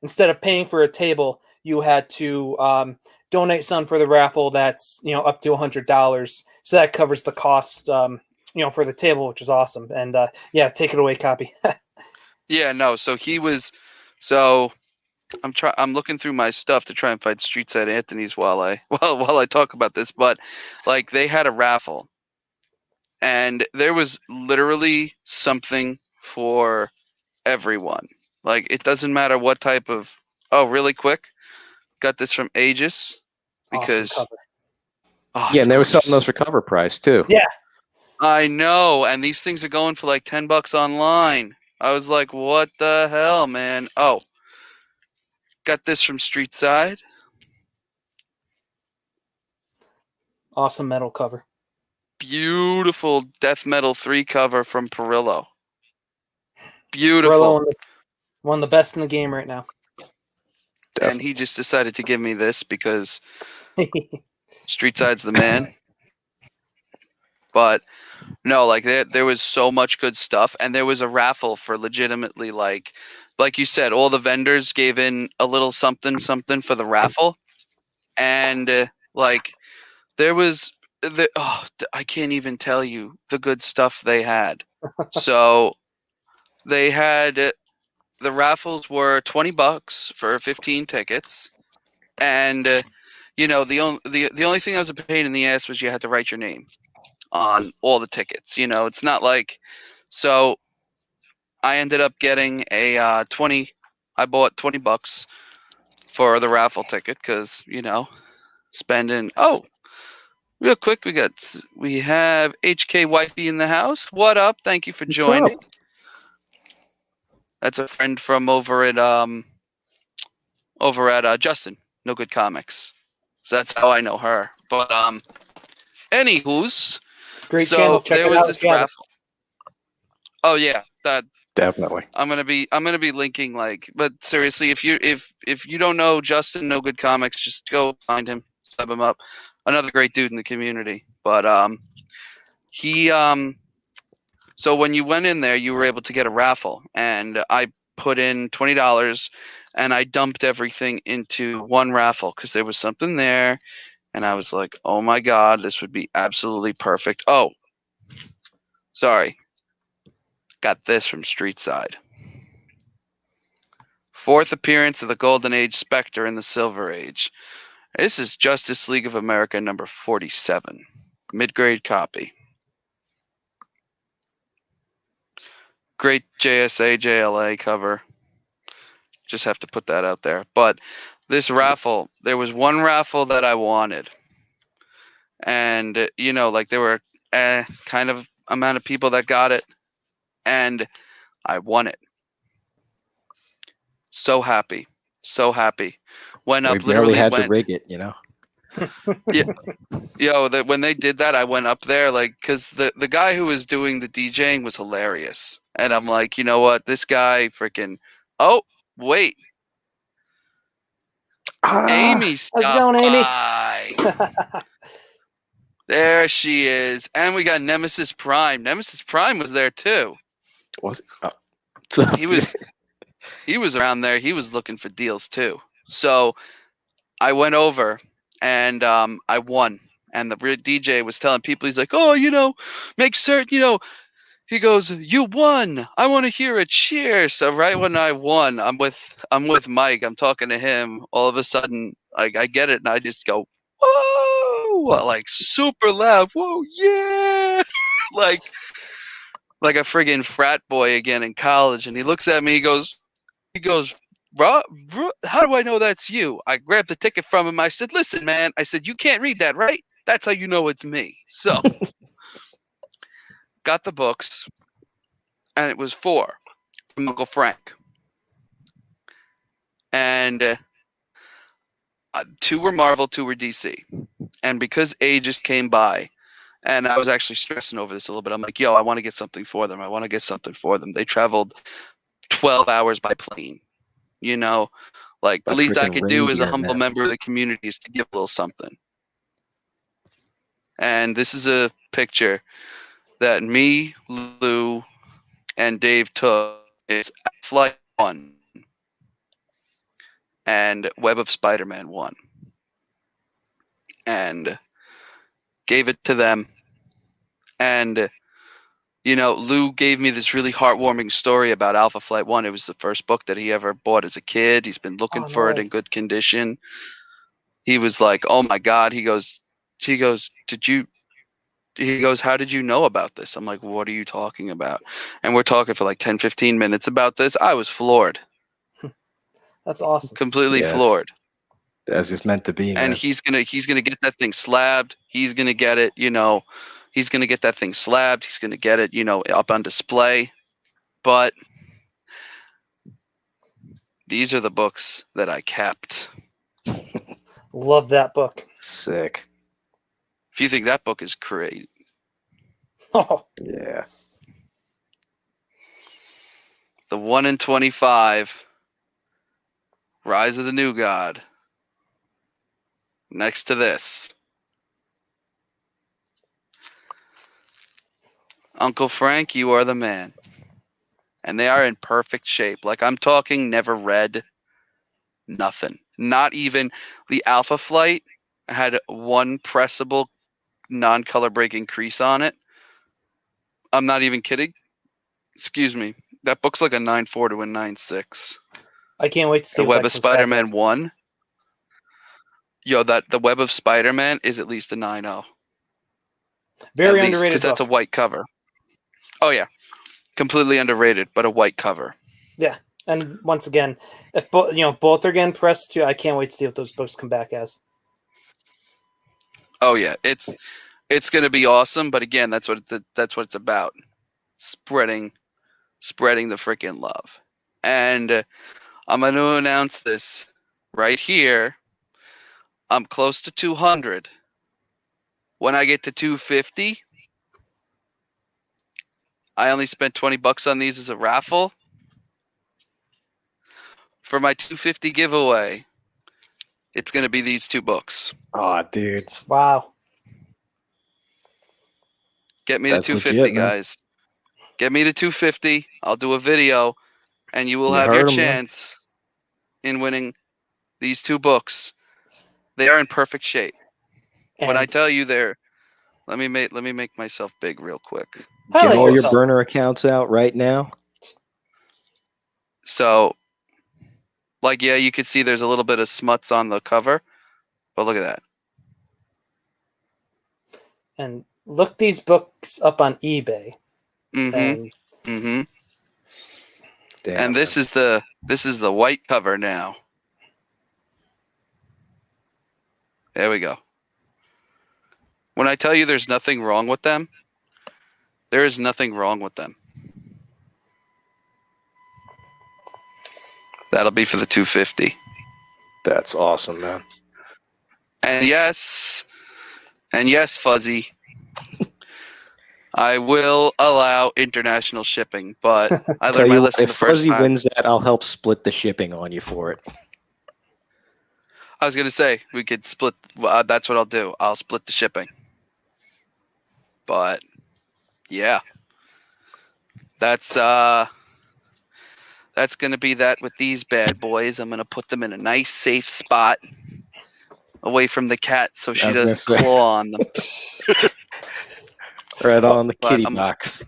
instead of paying for a table, you had to donate some for the raffle. That's up to $100. So that covers the cost, for the table, which is awesome. And take it away, copy. Yeah, no. So he was. So I'm looking through my stuff to try and find Street Side Anthony's while I talk about this. But like they had a raffle, and there was literally something for everyone. Like it doesn't matter what type of. Oh, really quick, got this from Aegis because. Awesome cover. Yeah, and they were selling those for cover price too. Yeah, I know, and these things are going for like $10 online. I was like, what the hell, man? Oh, got this from Street Side. awesome metal cover. Beautiful Death Metal 3 cover from Perillo. Beautiful. Perillo, one of the best in the game right now. And he just decided to give me this because Street Side's the man. But no, like there was so much good stuff, and there was a raffle for legitimately like you said, all the vendors gave in a little something for the raffle, and like there was I can't even tell you the good stuff they had. So they had the raffles were $20 for 15 tickets, and the only thing that was a pain in the ass was you had to write your name on all the tickets. It's not like. So I ended up getting a 20. I bought $20 for the raffle ticket because spending. Oh, real quick, we have HK Wifey in the house. What up? Thank you for joining. That's a friend from over at Justin, No Good Comics. So that's how I know her. But anywho's, Great so channel. Check there it was out. this raffle. Oh yeah, that Definitely. I'm gonna be linking but seriously, if you don't know Justin No Good Comics, just go find him, sub him up. Another great dude in the community. But he so when you went in there, you were able to get a raffle, and I put in $20, and I dumped everything into one raffle because there was something there, and I was like, oh my God, this would be absolutely perfect. Oh, sorry. Got this from Street Side. 4th appearance of the Golden Age Spectre in the Silver Age. This is Justice League of America number 47. Mid-grade copy. Great JSA, JLA cover. Just have to put that out there. But this raffle, there was one raffle that I wanted. And, there were kind of amount of people that got it. And I won it. So happy. So happy. Went up, We barely literally had went. to rig it, Yo, when they did that, I went up there, like, because the guy who was doing the DJing was hilarious. And I'm like, you know what? This guy freaking. Oh, wait. Amy How's it stopped going, Amy? by. There she is. And we got Nemesis Prime. Nemesis Prime was there too. Was it? Oh. So, He was around there. He was looking for deals too. So I went over and I won. And the DJ was telling people, he's like, oh, make certain, he goes, you won. I want to hear a cheer. So right when I won, I'm with Mike. I'm talking to him. All of a sudden, like, I get it, and I just go, whoa, like super loud. Whoa, yeah, like a friggin' frat boy again in college. And he looks at me. He goes, how do I know that's you? I grabbed the ticket from him. I said, listen, man. I said, you can't read that, right? That's how you know it's me. So got the books, and it was 4 from Uncle Frank. And 2 were Marvel, 2 were DC. And because ages came by, and I was actually stressing over this a little bit, I'm like, yo, I want to get something for them. They traveled 12 hours by plane. Like, the least I could do as a humble member of the community is to give a little something. And this is a picture that me, Lou, and Dave took. It's Flight 1 and Web of Spider-Man 1. And gave it to them. And, Lou gave me this really heartwarming story about Alpha Flight 1. It was the first book that he ever bought as a kid. He's been looking for it in good condition. He was like, oh my God. He goes, how did you know about this? I'm like, what are you talking about? And we're talking for like 10, 15 minutes about this. I was floored. That's awesome. Completely floored. That's just meant to be, man. And he's gonna get that thing slabbed. He's gonna get it, he's gonna get that thing slabbed. He's gonna get it, up on display. But these are the books that I kept. Love that book. Sick. If you think that book is great. Oh. Yeah. The 1 in 25. Rise of the New God. Next to this. Uncle Frank, you are the man. And they are in perfect shape. Like, I'm talking never read. Nothing. Not even the Alpha Flight had one pressable non-color breaking crease on it. I'm not even kidding. Excuse me. That book's like a 9.4 to a 9.6. I can't wait to see the Web of Spider-Man 1. Yo, the Web of Spider-Man is at least a 9.0. Very at underrated because that's a white cover. Oh yeah, completely underrated, but a white cover. Yeah, and once again, if both are getting pressed too, I can't wait to see what those books come back as. Oh yeah, it's going to be awesome. But again, that's what it's about. Spreading the freaking love. And I'm going to announce this right here. I'm close to 200. When I get to 250, I only spent $20 on these as a raffle. For my 250 giveaway, it's going to be these 2 books. Oh, dude. Wow. Get me to 250, legit, guys. Get me to 250. I'll do a video, and you will have your chance in winning these 2 books. They are in perfect shape. And when I tell you they're, let me make myself big real quick. Get all your burner accounts out right now. So, like, yeah, you could see there's a little bit of smuts on the cover, but look at that. And look these books up on eBay. Mm-hmm. Mm-hmm. Damn, and this is the white cover now. There we go. When I tell you there's nothing wrong with them, there is nothing wrong with them. That'll be for the 250. That's awesome, man. And yes, Fuzzy, I will allow international shipping, but I Tell learned my you what, lesson if the first Fuzzy time. wins that, I'll help split the shipping on you for it. I was gonna say we could split. That's what I'll do. I'll split the shipping. But yeah, that's gonna be that with these bad boys. I'm gonna put them in a nice, safe spot away from the cat, so I she was gonna doesn't say. claw on them. Right on the But kitty box.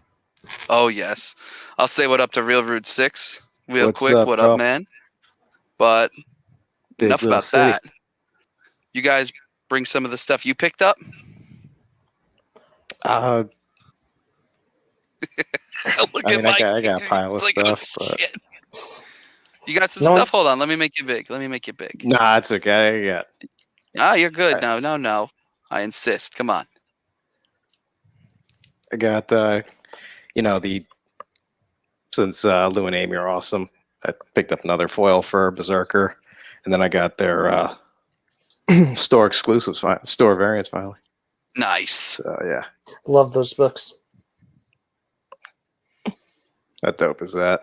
Oh yes, I'll say what up to Real Rude 6 real What's quick. up, What bro? up, man? But Big enough little about city. that. You guys bring some of the stuff you picked up. Uh, Look I at mean, Mike. I got a pile of It's like, oh, stuff, but shit. You got some No one- stuff? Hold on. Let me make you big. nah, it's okay. I got. Ah, you're good. No. I insist. Come on. I got. Since Lou and Amy are awesome, I picked up another foil for Berserker, and then I got their store exclusives, store variants finally. Nice. So yeah, Love those books. how dope is that?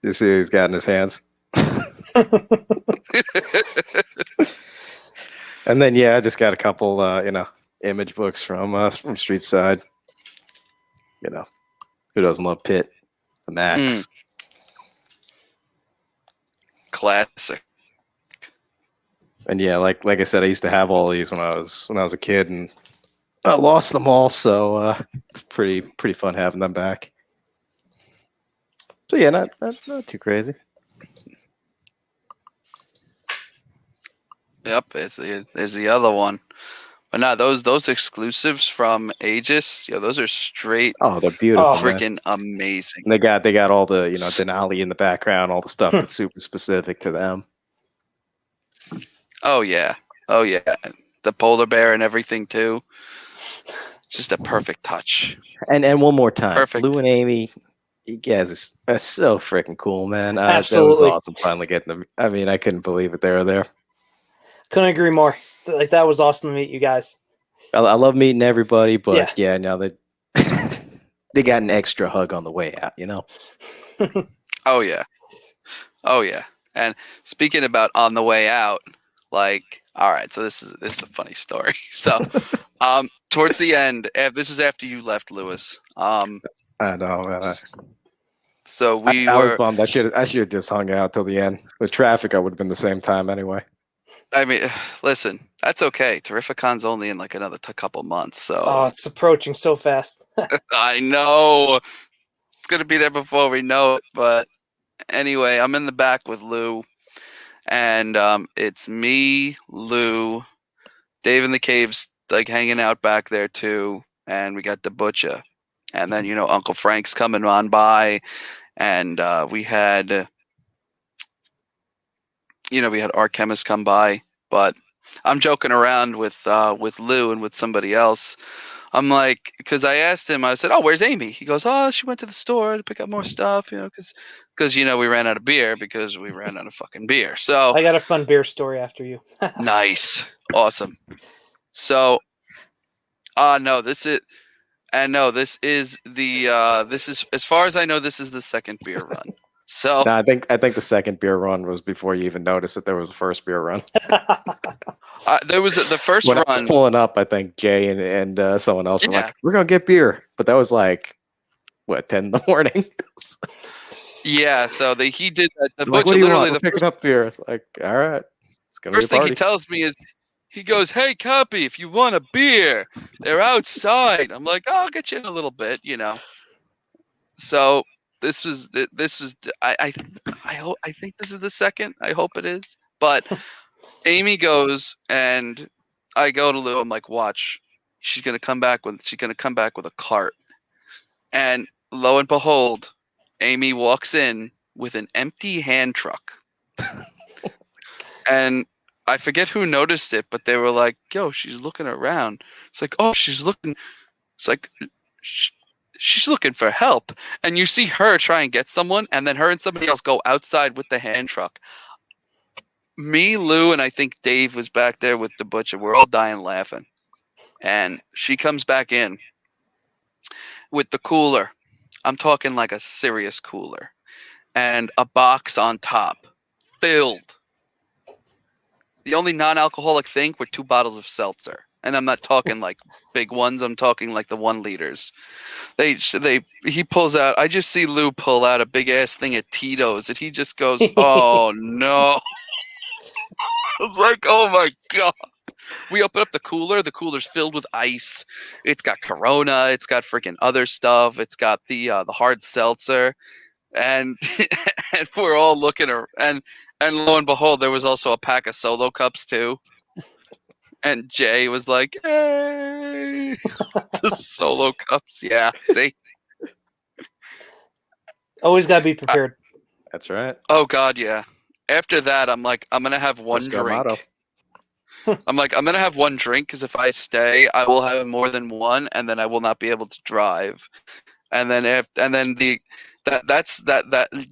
You see, what he's got in his hands. And then I just got a couple, image books from Street Side. Who doesn't love Pitt, the Max? Classic. And like I said, I used to have all these when I was a kid, and I lost them all. So it's pretty fun having them back. So not too crazy. Yep, there's the other one. But no, those exclusives from Aegis, those are straight Oh, they're beautiful, man. freaking amazing. And they got all the Denali in the background, all the stuff that's super specific to them. Oh yeah. The polar bear and everything too. Just a perfect touch. And one more time, Perfect. Lou and Amy, you guys are so freaking cool, man. Absolutely. That was awesome finally getting them. I mean, I couldn't believe it. They were there. Couldn't agree more. Like, that was awesome to meet you guys. I love meeting everybody, but Yeah. now that they got an extra hug on the way out, Oh yeah. And speaking about on the way out, all right, so this is a funny story. So, towards the end, this is after you left, Lewis. I know, man. So I was bummed. I should have just hung out till the end. With traffic, I would have been the same time anyway. I mean, listen, that's okay. Terrificon's only in another couple months, so. Oh, it's approaching so fast. I know. It's gonna be there before we know it. But anyway, I'm in the back with Lou, and it's me, Lou, Dave in the Cave's hanging out back there too, and we got the butcher, and then Uncle Frank's coming on by, and we had our chemist come by, but I'm joking around with Lou and with somebody else. I'm like, because I asked him, I said, "Oh, where's Amy?" He goes, "Oh, she went to the store to pick up more stuff, because we ran out of beer because we ran out of fucking beer." So I got a fun beer story after you. nice, awesome. So, this is as far as I know, this is the second beer run. So No, I think the second beer run was before you even noticed that there was a first beer run. there was the first when run. I was pulling up, I think Jay and someone else were Yeah. like, "We're gonna get beer," but that was 10 in the morning. Yeah, so he did that. The Like, butcher what do you literally want? the We're picking up beer. It's like, all right, it's gonna first be a thing party. he tells me is, he goes, "Hey, Copy, if you want a beer, they're outside." I'm like, "Oh, I'll get you in a little bit, So this was I think this is the second. I hope it is. But Amy goes, and I go to Lou. I'm like, "Watch, she's gonna come back with a cart." And lo and behold, Amy walks in with an empty hand truck. And I forget who noticed it, but they were like, "Yo, she's looking around." It's like, "Oh, she's looking." It's like, she's looking for help. And you see her try and get someone, and then her and somebody else go outside with the hand truck. me, Lou, and I think Dave was back there with the butcher. We're all dying laughing. And she comes back in with the cooler. I'm talking like a serious cooler. And a box on top filled. The only non-alcoholic thing were 2 bottles of seltzer. And I'm not talking like big ones. I'm talking like the 1 liters. He pulls out. I just see Lou pull out a big ass thing of Tito's, and he just goes, "Oh no!" I was like, "Oh my god!" We open up the cooler. The cooler's filled with ice. It's got Corona. It's got freaking other stuff. It's got the hard seltzer, and and we're all looking and lo and behold, there was also a pack of Solo cups too. And Jay was like, "Hey, the Solo cups, yeah." See, Always got to be prepared. That's right. oh god, yeah. After that, I'm like, I'm gonna have one Frisco motto. drink. I'm like, I'm gonna have one drink because if I stay, I will have more than one, and then I will not be able to drive. And then that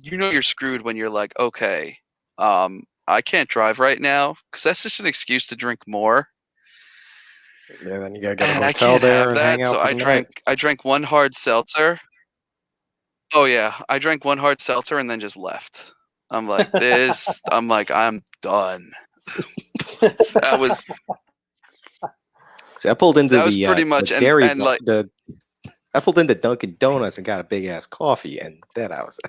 you're screwed when you're like, okay, I can't drive right now because that's just an excuse to drink more. Yeah, then you gotta get a And I hotel can't there have and hang that, out so for the night. I drank 1 hard seltzer. Oh yeah, I drank 1 hard seltzer and then just left. I'm like, I'm done. That was See, I pulled into pretty much the dairy and like I pulled into Dunkin' Donuts and got a big ass coffee, and then I was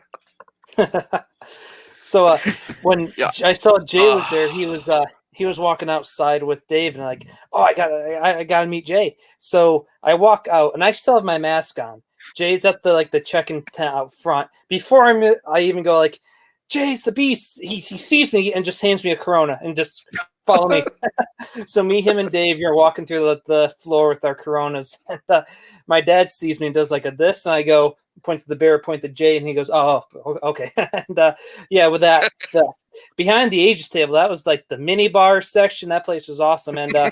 So when Yeah. I saw Jay was there, he was walking outside with Dave, and like, oh, I gotta meet Jay. So I walk out, and I still have my mask on. Jay's at the check-in tent out front. Before I even go like, Jay's the beast. He sees me and just hands me a Corona and just follow me. So me, him, and Dave, you're walking through the floor with our Coronas. And, my dad sees me and does like a this, and I go point to the bear, point to Jay, and he goes, "Oh, okay." And yeah, with that, behind the ages table, that was like the mini bar section. That place was awesome, and the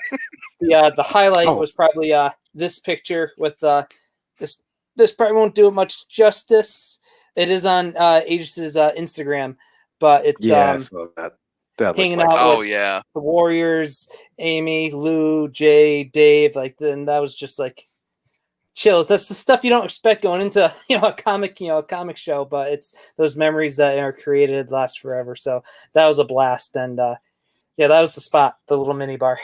highlight was probably this picture with this. This probably won't do it much justice. It is on Aegis' Instagram, but it's I saw that. That hanging looked like out oh with yeah. the Warriors, Amy, Lou, Jay, Dave. Like then that was just like chill. That's the stuff you don't expect going into a comic show, but it's those memories that are created last forever. So that was a blast, and yeah, that was the spot, the little mini bar.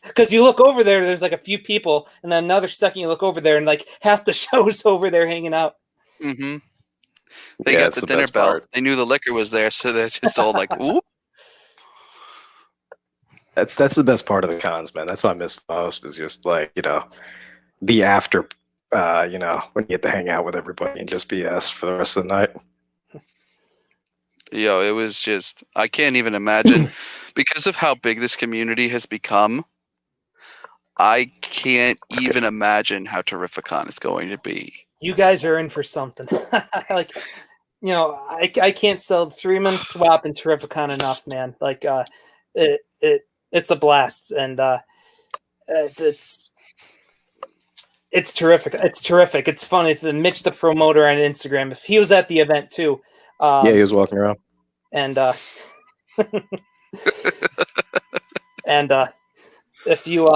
Because you look over there, there's like a few people, and then another second you look over there, and like half the show's over there hanging out. Mm-hmm. They got the dinner bell. Part. They knew the liquor was there, so they're just all like, "Oop." That's the best part of the cons, man. That's what I miss the most. Is just like the after, when you get to hang out with everybody and just BS for the rest of the night. Yo, it was just I can't even imagine because of how big this community has become. I can't even imagine how Terrificon is going to be. You guys are in for something. Like, I can't sell the 3-month swap in Terrificon enough, man. Like, it's a blast, and it's terrific. It's terrific. It's funny. Mitch, the promoter on Instagram, if he was at the event too. Yeah, he was walking around. And and if you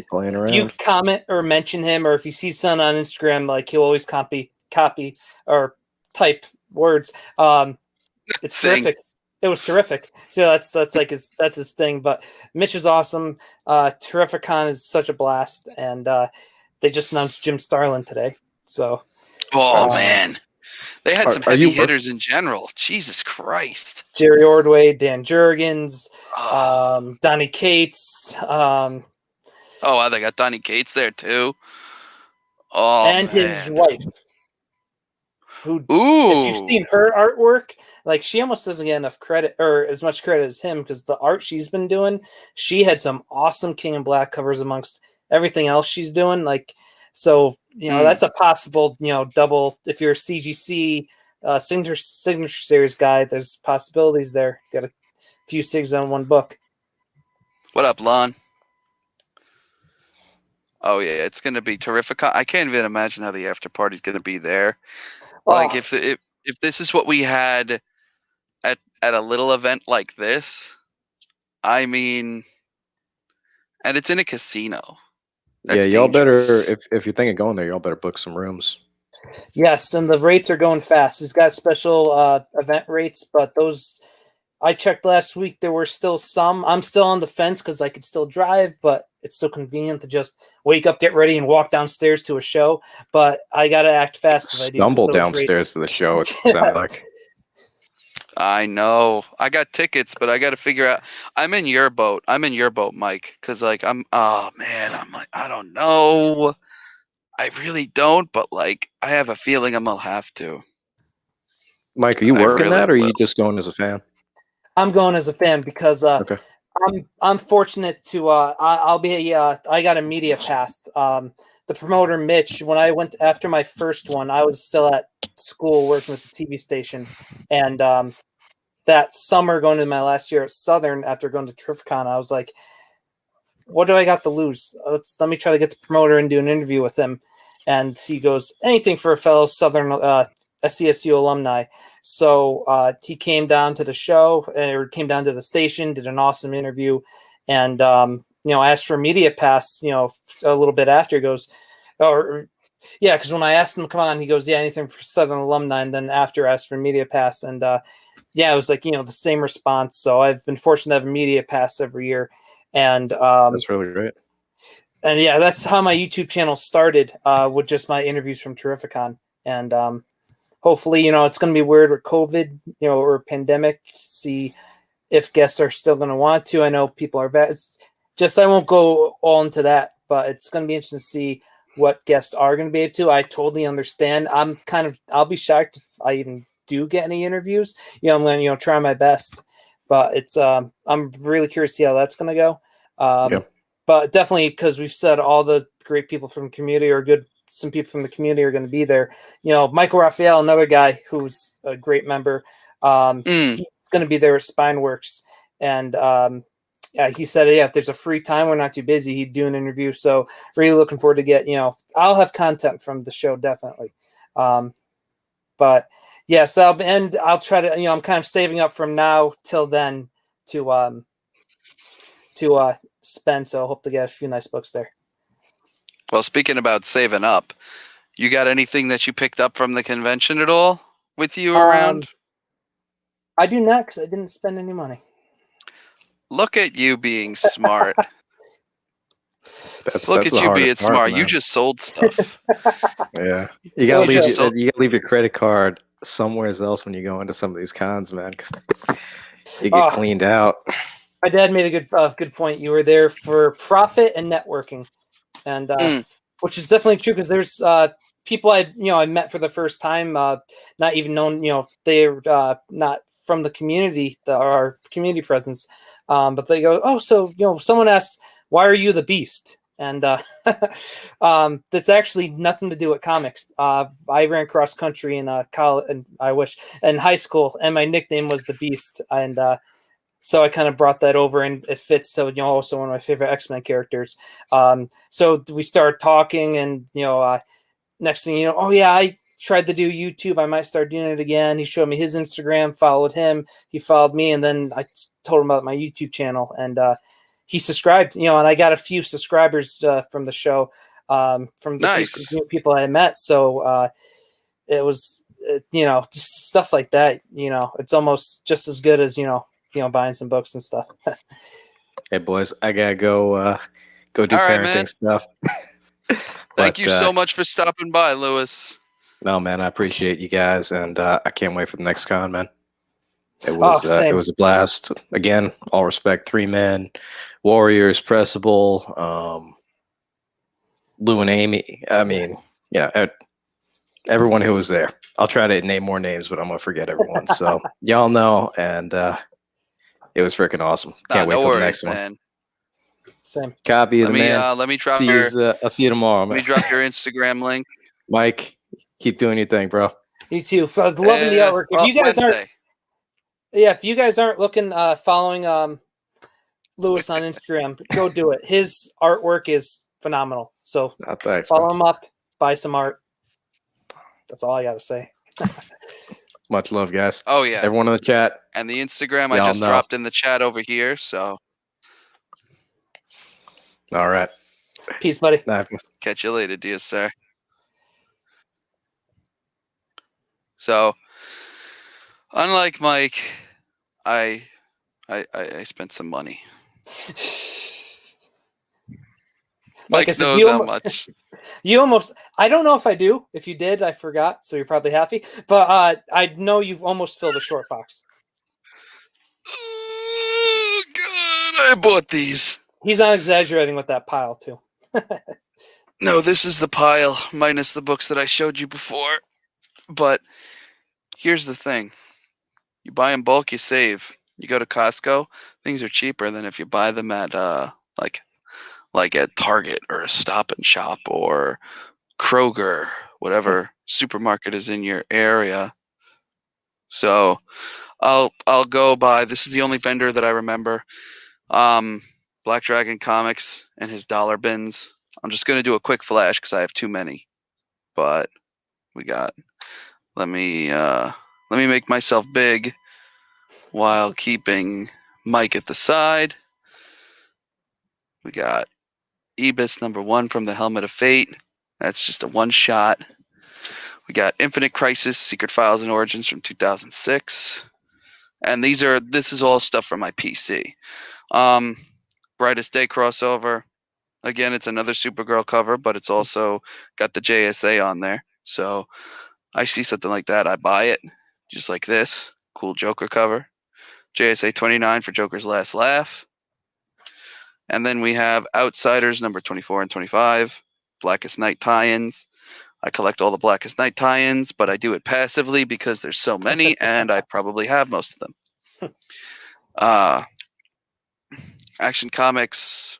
playing around. if you comment or mention him, or if you see something on Instagram, like he'll always copy or type words. It's terrific. It was terrific. So that's like that's his thing. But Mitch is awesome. Terrificon is such a blast, and they just announced Jim Starlin today. So, man, they had some heavy hitters in general. Jesus Christ, Jerry Ordway, Dan Jurgens, Donnie Cates. Wow, they got Donnie Cates there too. Oh, and man. his wife. Who, if you've seen her artwork, like she almost doesn't get enough credit or as much credit as him, because the art she's been doing, she had some awesome King in Black covers amongst everything else she's doing. Like, so that's a possible double. If you're a CGC signature series guy, there's possibilities there. Got a few SIGs on one book. What up, Lon? Oh yeah, it's gonna be terrific. I can't even imagine how the after party's gonna be there. Like if this is what we had at a little event like this, I mean, and it's in a casino. That's y'all dangerous. better if you're thinking of going there, y'all better book some rooms. Yes, and the rates are going fast. He's got special event rates, but those I checked last week. There were still some. I'm still on the fence because I could still drive, but it's still convenient to just wake up, get ready, and walk downstairs to a show. But I gotta act fast if I do. 'Cause Stumble those downstairs rates- to the show. It sounds like. I know. I got tickets, but I got to figure out. I'm in your boat. I'm in your boat, Mike. Because like oh man, I'm like I don't know. I really don't, but like I have a feeling I'm gonna have to. Mike, are you I working really that, or are will. you just going as a fan? I'm going as a fan because Okay. I'm fortunate to I'll be I got a media pass. The promoter Mitch, when I went after my first one, I was still at school working with the TV station, and that summer going into my last year at Southern after going to Terrificon, I was like, what do I got to lose? Let me try to get the promoter and do an interview with him. And he goes, anything for a fellow Southern SCSU alumni. So he came down to the show, or came down to the station, did an awesome interview, and asked for a media pass. A little bit after, he goes, yeah, because when I asked him to come on, he goes, yeah, anything for Southern alumni, and then after asked for a media pass, and yeah, it was like the same response. So I've been fortunate to have a media pass every year, and That's really great. and yeah, that's how my YouTube channel started, with just my interviews from Terrificon, and hopefully, it's going to be weird with COVID, or pandemic. See if guests are still going to want to. I know people are bad. It's just I won't go all into that, but it's going to be interesting to see what guests are going to be able to. I totally understand. I'll be shocked if I even do get any interviews. I'm going to try my best, but it's I'm really curious to see how that's going to go. Yep. But definitely, because we've said all the great people from the community are good. Some people from the community are going to be there. Michael Raphael, another guy who's a great member. He's going to be there at Spineworks, and he said, yeah, if there's a free time, we're not too busy, he'd do an interview. So really looking forward to get, I'll have content from the show definitely. But yeah, so I'll try to, I'm kind of saving up from now till then to spend. So I hope to get a few nice books there. Well, speaking about saving up, you got anything that you picked up from the convention at all with you around? I do not, because I didn't spend any money. Look at you being smart. Look at you being smart. You just sold stuff. Yeah, you gotta leave your credit card somewhere else when you go into some of these cons, man, because you get cleaned out. My dad made a good point. You were there for profit and networking, and which is definitely true, because there's people I met for the first time, not even known, they're not from the community, our community presence, but they go, oh, so someone asked, why are you the Beast? And that's actually nothing to do with comics. I ran cross country in college, and in high school, and my nickname was the Beast, and so I kind of brought that over, and it fits to also one of my favorite X-Men characters. So we started talking, and next thing you know, oh yeah, I tried to do YouTube. I might start doing it again. He showed me his Instagram, followed him, he followed me, and then I told him about my YouTube channel, and he subscribed. And I got a few subscribers from the show, from the people I met. So it was, just stuff like that. It's almost just as good as buying some books and stuff. Hey boys, I gotta go do parenting stuff. Thank you so much for stopping by, Lewis. No, man, I appreciate you guys, and I can't wait for the next con, man. It was a blast. Again, all respect, 3 men, Warriors, Pressable, Lou and Amy. I mean, everyone who was there. I'll try to name more names, but I'm gonna forget everyone. So y'all know, and it was freaking awesome. Can't wait till the next one. Same. Copy of the man. Let me drop I'll see you tomorrow, man. Let me drop your Instagram link. Mike, keep doing your thing, bro. You too. I was loving the artwork. If you guys aren't looking, following Lewis on Instagram, go do it. His artwork is phenomenal. So follow him up, buy some art. That's all I got to say. Much love, guys. Oh yeah. Everyone in the chat. And the Instagram I Y'all just know. dropped in the chat over here. So All right. Peace, buddy. catch you later, dear sir. So, unlike Mike, I spent some money. Like I Mike said, knows how much. You almost. I don't know if I do. If you did, I forgot. So you're probably happy. But I know you've almost filled a short box. Oh God! I bought these. He's not exaggerating with that pile too. No, this is the pile minus the books that I showed you before. But here's the thing: you buy in bulk, you save. You go to Costco, things are cheaper than if you buy them at like at Target or a Stop and Shop or Kroger, whatever supermarket is in your area. So I'll go by. This is the only vendor that I remember. Black Dragon Comics and his dollar bins. I'm just gonna do a quick flash because I have too many. But we got. Let me make myself big while keeping Mike at the side. We got Ebis #1 from the Helmet of Fate. That's just a one shot. We got Infinite Crisis, Secret Files and Origins from 2006. And this is all stuff from my PC. Brightest Day crossover. Again, it's another Supergirl cover, but it's also got the JSA on there. So I see something like that, I buy it. Just like this. Cool Joker cover. JSA 29 for Joker's Last Laugh. And then we have Outsiders number 24 and 25. Blackest Night tie-ins. I collect all the Blackest Night tie-ins, but I do it passively because there's so many, and I probably have most of them. Action Comics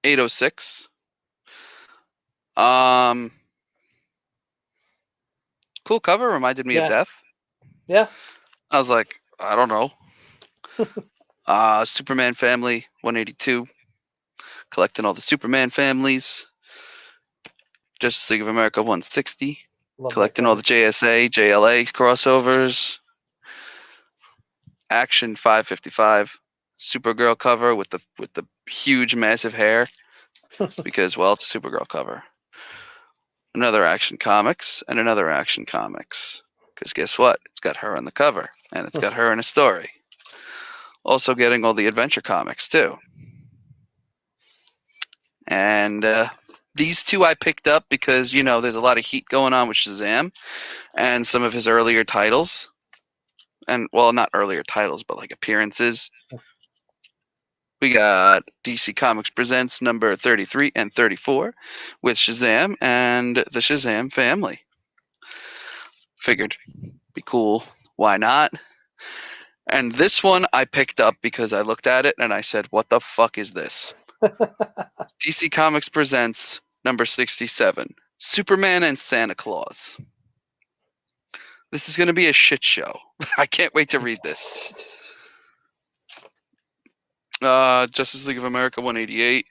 806. Cool cover, reminded me of Death. Yeah. I was like, I don't know. Superman Family 182. Collecting all the Superman families. Justice League of America 160. Collecting all the JSA, JLA crossovers. Action 555. Supergirl cover with the huge massive hair. Because, well, it's a Supergirl cover. Another Action Comics and another Action Comics. Because guess what? It's got her on the cover. And it's got her in a story. Also getting all the Adventure Comics, too. And these two I picked up because, there's a lot of heat going on with Shazam and some of his earlier titles. And, well, not earlier titles, but like appearances. We got DC Comics Presents number 33 and 34 with Shazam and the Shazam family. Figured be cool. Why not? And this one I picked up because I looked at it and I said, what the fuck is this? DC Comics Presents number 67, Superman and Santa Claus. This is going to be a shit show. I can't wait to read this. Justice League of America 188.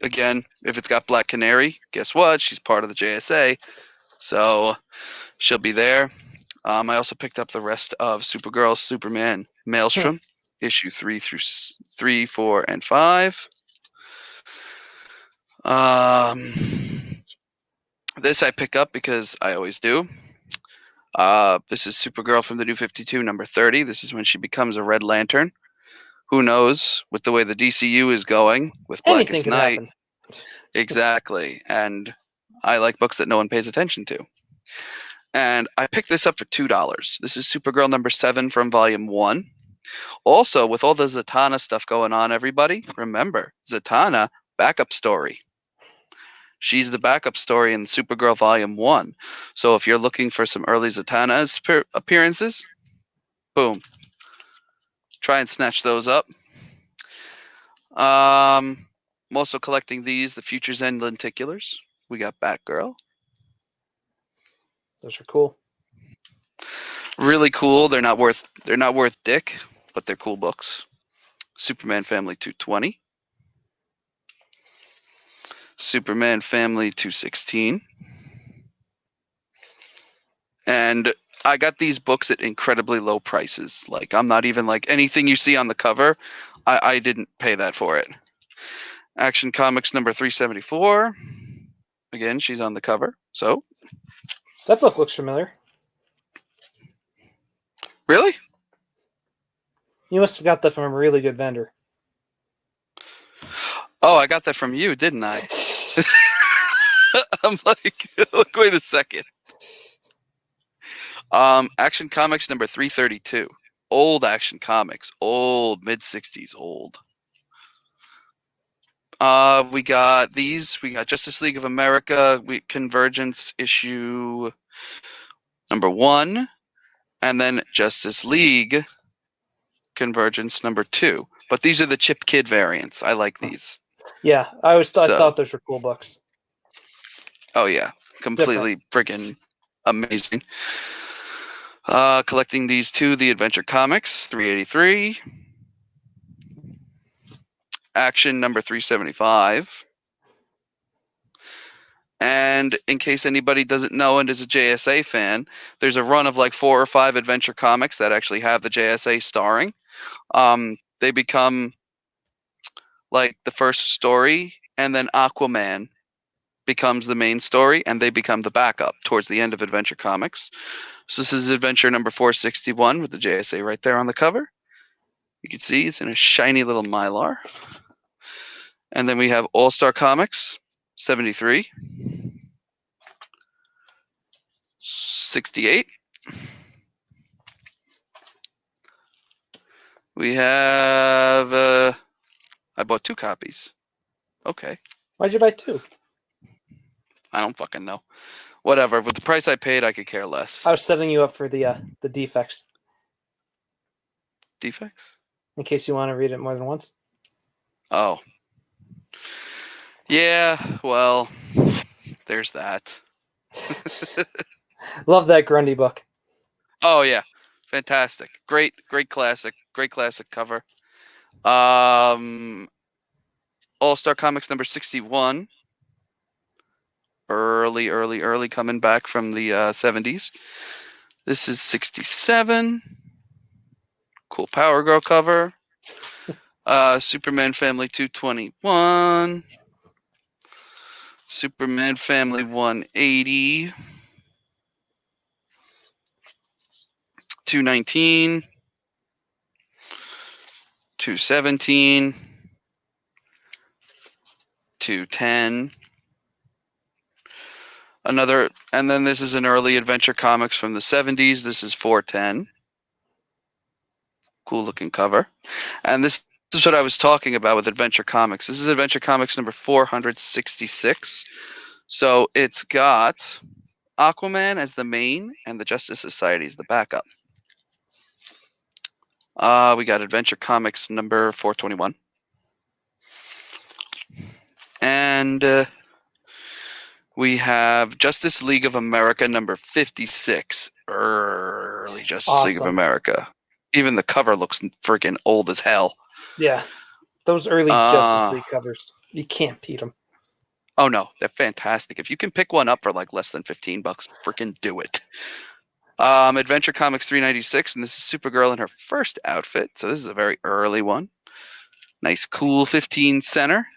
Again, if it's got Black Canary, guess what? She's part of the JSA. So she'll be there. I also picked up the rest of Supergirl, Superman, Maelstrom, issue 3, 4, and 5. This I pick up because I always do. This is Supergirl from the New 52, number 30. This is when she becomes a Red Lantern. Who knows, with the way the DCU is going, with Blackest Night. Happen. Exactly. And I like books that no one pays attention to. And I picked this up for $2. This is Supergirl number 7 from volume 1. Also, with all the Zatanna stuff going on, everybody, remember, Zatanna, backup story. She's the backup story in Supergirl volume 1. So if you're looking for some early Zatanna appearances, boom. Try and snatch those up. I'm also collecting these, the Future's End lenticulars. We got Batgirl. Those are cool. Really cool. They're not worth dick, but they're cool books. Superman Family 220. Superman Family 216. And I got these books at incredibly low prices. Like, I'm not even like anything you see on the cover. I didn't pay that for it. Action Comics number 374. Again, she's on the cover. So, That book looks familiar. really? You must have got that from a really good vendor. Oh, I got that from you, didn't I? I'm like, look, wait a second. Action Comics number 332. Old Action Comics. Old, mid-60s, old. We got these. We got Justice League of America, Convergence issue number 1, and then Justice League Convergence number 2. But these are the Chip Kid variants. I like these. Yeah, I thought those were cool books. Oh yeah, completely freaking amazing. Collecting these two, the Adventure Comics 383, Action number 375. And in case anybody doesn't know and is a JSA fan, there's a run of like 4 or 5 Adventure Comics that actually have the JSA starring. They become like the first story, and then Aquaman becomes the main story, and they become the backup towards the end of Adventure Comics. So this is Adventure number 461 with the JSA right there on the cover. You can see it's in a shiny little Mylar. And then we have All-Star Comics 73. 68. We have I bought 2 copies. Okay. Why'd you buy 2? I don't fucking know. Whatever. With the price I paid, I could care less. I was setting you up for the defects. Defects? In case you want to read it more than once. Oh. Yeah, well, there's that. Love that Grundy book. Oh yeah. Fantastic. Great classic. Great classic cover. All-Star Comics number 61. Early coming back from the 70s. This is 67. Cool Power Girl cover. Superman Family 221. Superman Family 180. 219. 217. 210. Another, and then this is an early Adventure Comics from the 70s. This is 410. Cool looking cover. And this is what I was talking about with Adventure Comics. This is Adventure Comics number 466. So it's got Aquaman as the main and the Justice Society as the backup. We got Adventure Comics number 421. And we have Justice League of America number 56. Early Justice League of America. Even the cover looks freaking old as hell. Yeah. Those early Justice League covers. You can't beat them. Oh no, they're fantastic. If you can pick one up for like less than $15, freaking do it. Adventure Comics 396, and this is Supergirl in her first outfit. So this is a very early one. Nice, cool 15 center.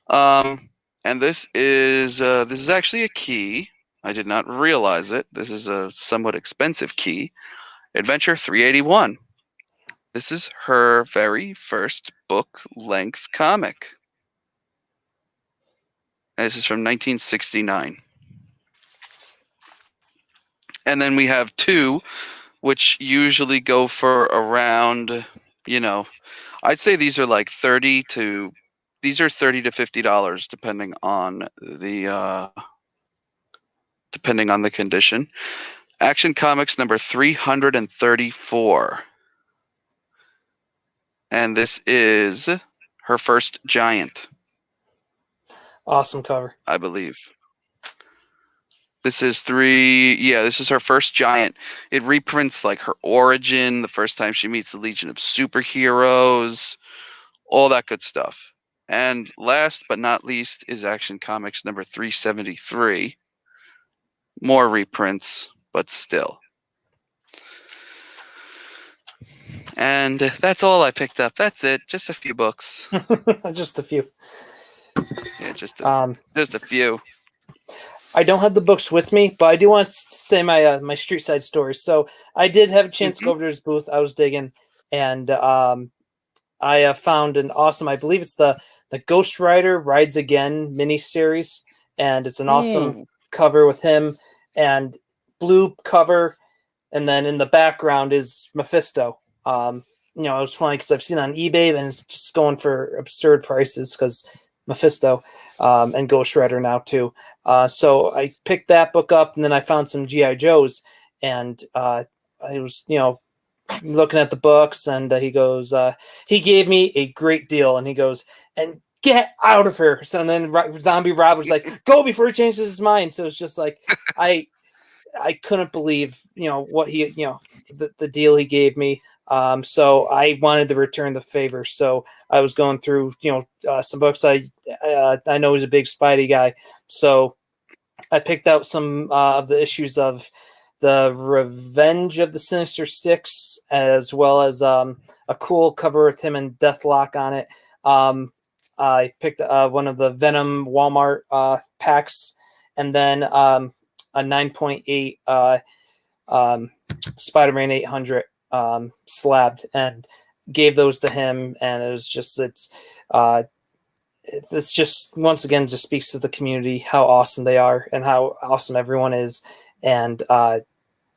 And this is actually a key. I did not realize it. This is a somewhat expensive key. Adventure 381. This is her very first book-length comic. And this is from 1969. And then we have 2, which usually go for around, I'd say these are like $30 to $50, depending on the condition. Action Comics number 334. And this is her first giant. Awesome cover. I believe. This is this is her first giant. It reprints like her origin, the first time she meets the Legion of Superheroes, all that good stuff. And last but not least is Action Comics number 373. More reprints, but still. And that's all I picked up. That's it. Just a few books. Just a few. Yeah, just a few. I don't have the books with me, but I do want to say my my street side stories. So I did have a chance to go over to his booth. I was digging, and I found an awesome. I believe it's the Ghost Rider Rides Again miniseries, and it's an awesome cover with him and blue cover, and then in the background is Mephisto. You know, it was funny because I've seen it on eBay and it's just going for absurd prices because Mephisto and Ghost Rider now too. So I picked that book up, and then I found some GI Joes, and I was looking at the books, and he goes, he gave me a great deal, and he goes, and get out of here. So then Zombie Rob was like, go before he changes his mind. So it's just like I couldn't believe what he the deal he gave me. So I wanted to return the favor. So I was going through some books. I know he's a big Spidey guy, so I picked out some of the issues of the Revenge of the Sinister Six, as well as a cool cover with him and Deathlock on it. I picked one of the Venom Walmart packs, and then a 9.8 Spider-Man 800 slabbed, and gave those to him. And it was just it's just once again just speaks to the community, how awesome they are and how awesome everyone is. And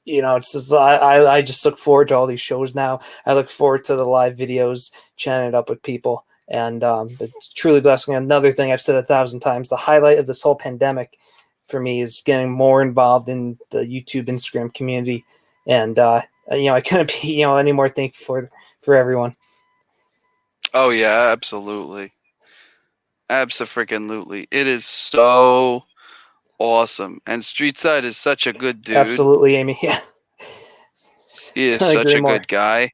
it's just, I just look forward to all these shows now. I look forward to the live videos, chatting it up with people, and it's truly blessing. Another thing I've said 1,000 times, the highlight of this whole pandemic for me is getting more involved in the YouTube, Instagram community, and I couldn't be any more thankful for everyone. Oh yeah, absolutely. Abso-freaking-lutely. It is so awesome. And Streetside is such a good dude. Absolutely, Amy. Yeah. He is such a good guy.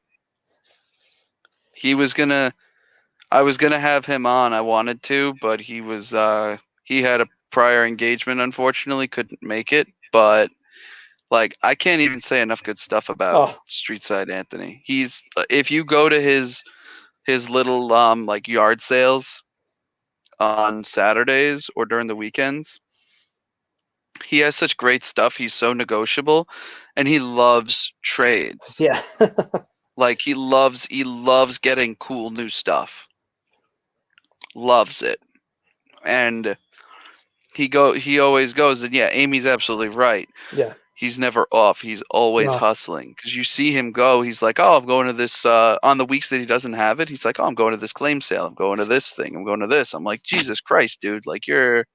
I was gonna have him on. I wanted to, but he had a prior engagement, unfortunately, couldn't make it. But like, I can't even say enough good stuff about Streetside Anthony. He's, if you go to his little like yard sales on Saturdays or during the weekends, he has such great stuff. He's so negotiable, and he loves trades. Yeah. Like he loves getting cool new stuff. Loves it. And he always goes, and yeah, Amy's absolutely right. Yeah. He's never off. He's always hustling, because you see him go. He's like, oh, I'm going to this on the weeks that he doesn't have it. He's like, oh, I'm going to this claim sale. I'm going to this thing. I'm going to this. I'm like, Jesus Christ, dude. Like, you're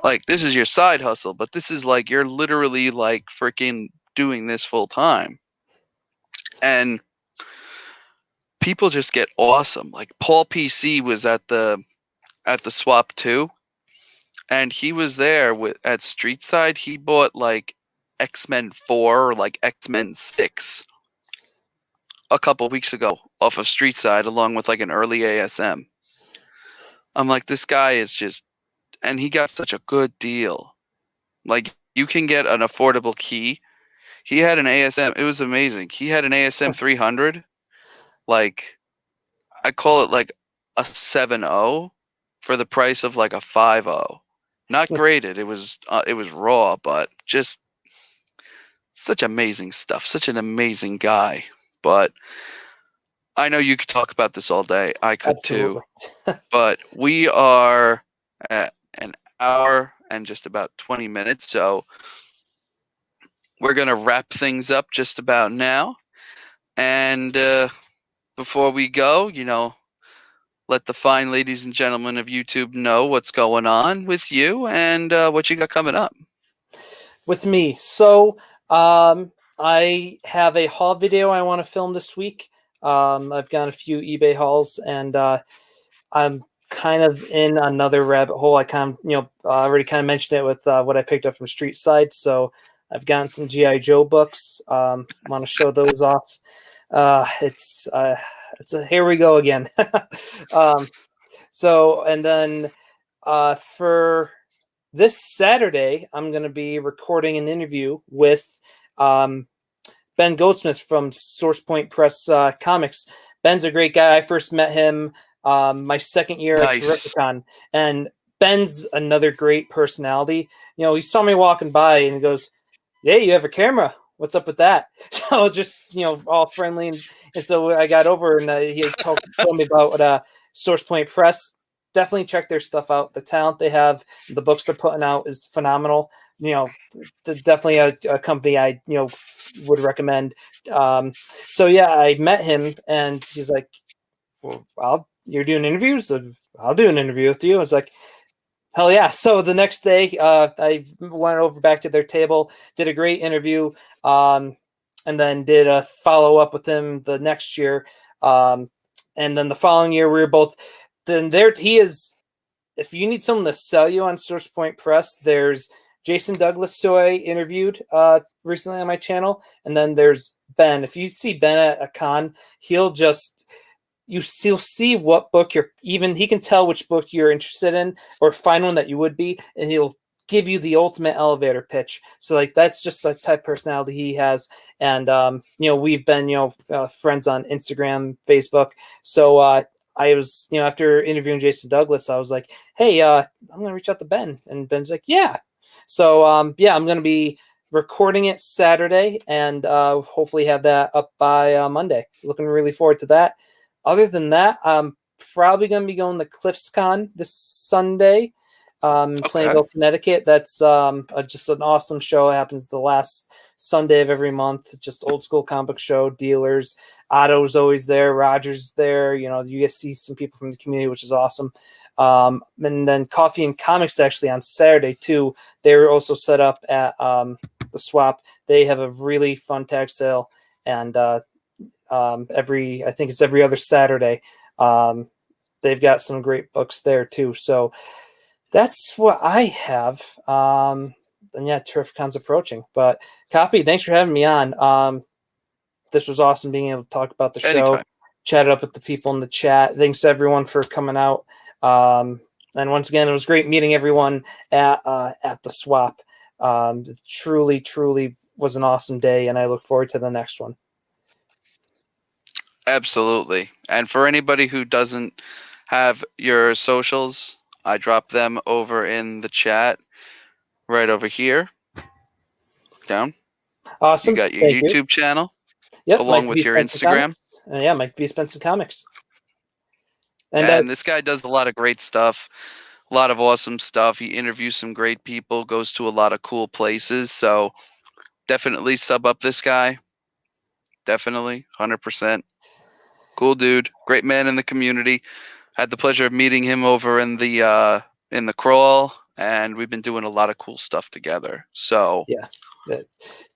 like, this is your side hustle, but this is like, you're literally like freaking doing this full time. And people just get awesome. Like Paul PC was at the swap too. And he was there at Streetside. He bought like X-Men 4 or like X-Men 6 a couple weeks ago off of Streetside, along with like an early ASM. I'm like, this guy is just, and he got such a good deal. Like, you can get an affordable key. He had an ASM. It was amazing. He had an ASM 300. Like, I call it like a 7.0 for the price of like a 5.0. Not graded. It was raw, but just such amazing stuff. Such an amazing guy. But I know you could talk about this all day. I could too. But we are at an hour and just about 20 minutes, so we're gonna wrap things up just about now. And before we go, let the fine ladies and gentlemen of YouTube know what's going on with you and what you got coming up. With me. So I have a haul video I want to film this week. I've got a few eBay hauls, and I'm kind of in another rabbit hole. I kind of, already kind of mentioned it with what I picked up from Street Side. So I've gotten some GI Joe books. I want to show those off. It's here we go again. So, and then for this Saturday, I'm going to be recording an interview with Ben Goldsmith from Source Point Press Comics. Ben's a great guy. I first met him my second year at Nice. Terrificon, and Ben's another great personality. You know, he saw me walking by and he goes, "Yeah, you have a camera. What's up with that?" So just, you know, all friendly, and so I got over and he told me about Source Point Press. Definitely check their stuff out. The talent they have, the books they're putting out is phenomenal. You know, definitely a company I would recommend. So yeah, I met him and he's like, "Well, you're doing interviews, so I'll do an interview with you." It's like, hell yeah. So the next day, I went over back to their table, did a great interview, and then did a follow up with him the next year. And then the following year, we were both. Then he is. If you need someone to sell you on Source Point Press, there's Jason Douglas, who I interviewed recently on my channel, and then there's Ben. If you see Ben at a con, he'll see what book he can tell which book you're interested in or find one that you would be, and he'll give you the ultimate elevator pitch. So like, that's just the type of personality he has. And we've been friends on Instagram, Facebook. So I was, after interviewing Jason Douglas, I was like, "Hey, I'm gonna reach out to Ben," and Ben's like, "Yeah." So I'm gonna be recording it Saturday, and hopefully have that up by Monday. Looking really forward to that. Other than that, I'm probably going to be going to CliffsCon this Sunday, Plainville, Connecticut. That's just an awesome show. It happens the last Sunday of every month. Just old school comic show. Dealers, Otto's always there. Roger's there. You get to see some people from the community, which is awesome. And then Coffee and Comics actually on Saturday too. They were also set up at the Swap. They have a really fun tag sale, and I think it's every other Saturday. They've got some great books there too. So that's what I have. And yeah, Terrificon's approaching. But Copy, thanks for having me on. This was awesome being able to talk about the show. Anytime. Chat it up with the people in the chat. Thanks everyone for coming out. And once again, it was great meeting everyone at the Swap. Truly, truly was an awesome day, and I look forward to the next one. Absolutely. And for anybody who doesn't have your socials, I drop them over in the chat right over here. Down. Awesome. You got your YouTube channel, along with your Instagram. Yeah, Mike B. Spencer Comics. And this guy does a lot of great stuff, a lot of awesome stuff. He interviews some great people, goes to a lot of cool places. So definitely sub up this guy. Definitely, 100%. Cool dude, great man in the community. Had the pleasure of meeting him over in the crawl, and we've been doing a lot of cool stuff together. So yeah,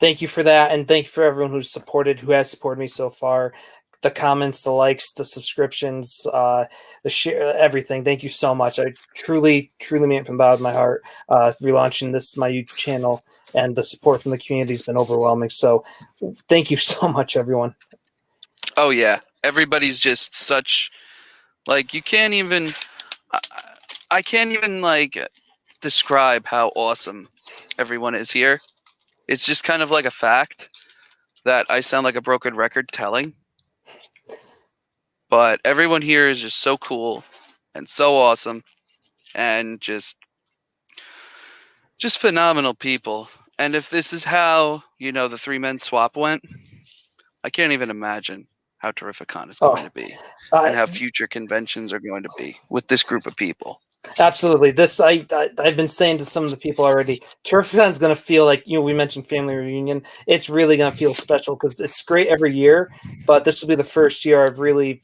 thank you for that, and thank you for everyone who has supported me so far. The comments, the likes, the subscriptions, the share, everything. Thank you so much. I truly, truly mean it from the bottom of my heart. Relaunching my YouTube channel, and the support from the community has been overwhelming. So thank you so much, everyone. Oh yeah, everybody's just such, like, you can't even, I can't even like describe how awesome everyone is here. It's just kind of like a fact that I sound like a broken record telling. But everyone here is just so cool and so awesome and just phenomenal people. And if this is how, the 3-men swap went, I can't even imagine how Terrificon is going to be and how future conventions are going to be with this group of people. Absolutely. This I've been saying to some of the people already. Terrificon's going to feel like, we mentioned family reunion. It's really going to feel special because it's great every year, but this will be the first year I've really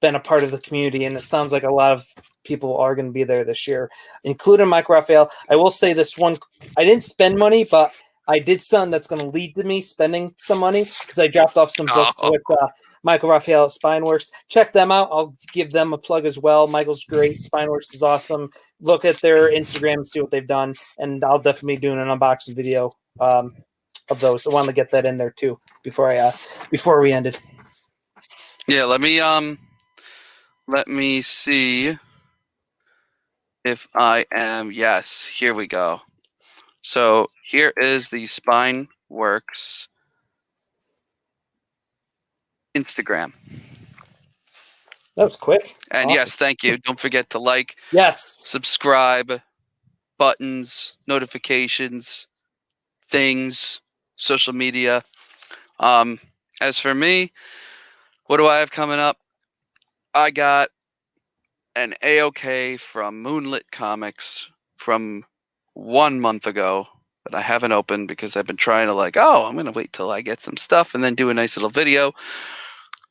been a part of the community, and it sounds like a lot of people are going to be there this year, including Mike Raphael. I will say this one: I didn't spend money, but I did something that's going to lead to me spending some money because I dropped off some books with Michael Raphael at Spineworks. Check them out. I'll give them a plug as well. Michael's great. Spineworks is awesome. Look at their Instagram and see what they've done, and I'll definitely be doing an unboxing video of those. I wanted to get that in there too before we ended. Yeah, let me see if I am. Yes, here we go. So here is the Spine Works Instagram. That was quick. And Awesome. yes, thank you. Don't forget to like, Yes. subscribe, buttons, notifications, things, social media. As for me, what do I have coming up? I got an AOK from Moonlit Comics from 1 month ago that I haven't opened because I've been trying to I'm going to wait till I get some stuff and then do a nice little video.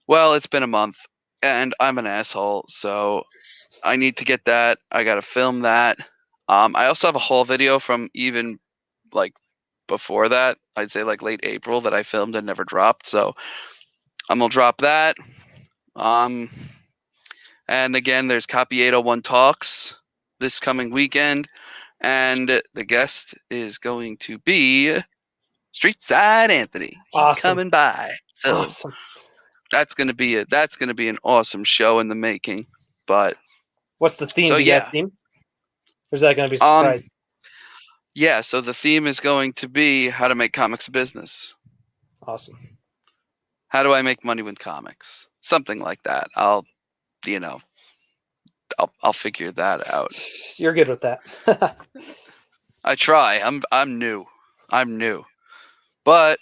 Well, it's been a month and I'm an asshole, so I need to get that. I got to film that. I also have a haul video from even before that. I'd say late April that I filmed and never dropped. So I'm going to drop that. And again, there's Copy 801 Talks this coming weekend. And the guest is going to be Streetside Anthony. He's Awesome. coming by. So Awesome. that's gonna be an awesome show in the making. But What's the theme? So, Do you got a theme? Or is that going to be a surprise? Yeah, so the theme is going to be how to make comics a business. Awesome. How do I make money with comics? Something like that. I'll figure that out. You're good with that. I try. I'm new. But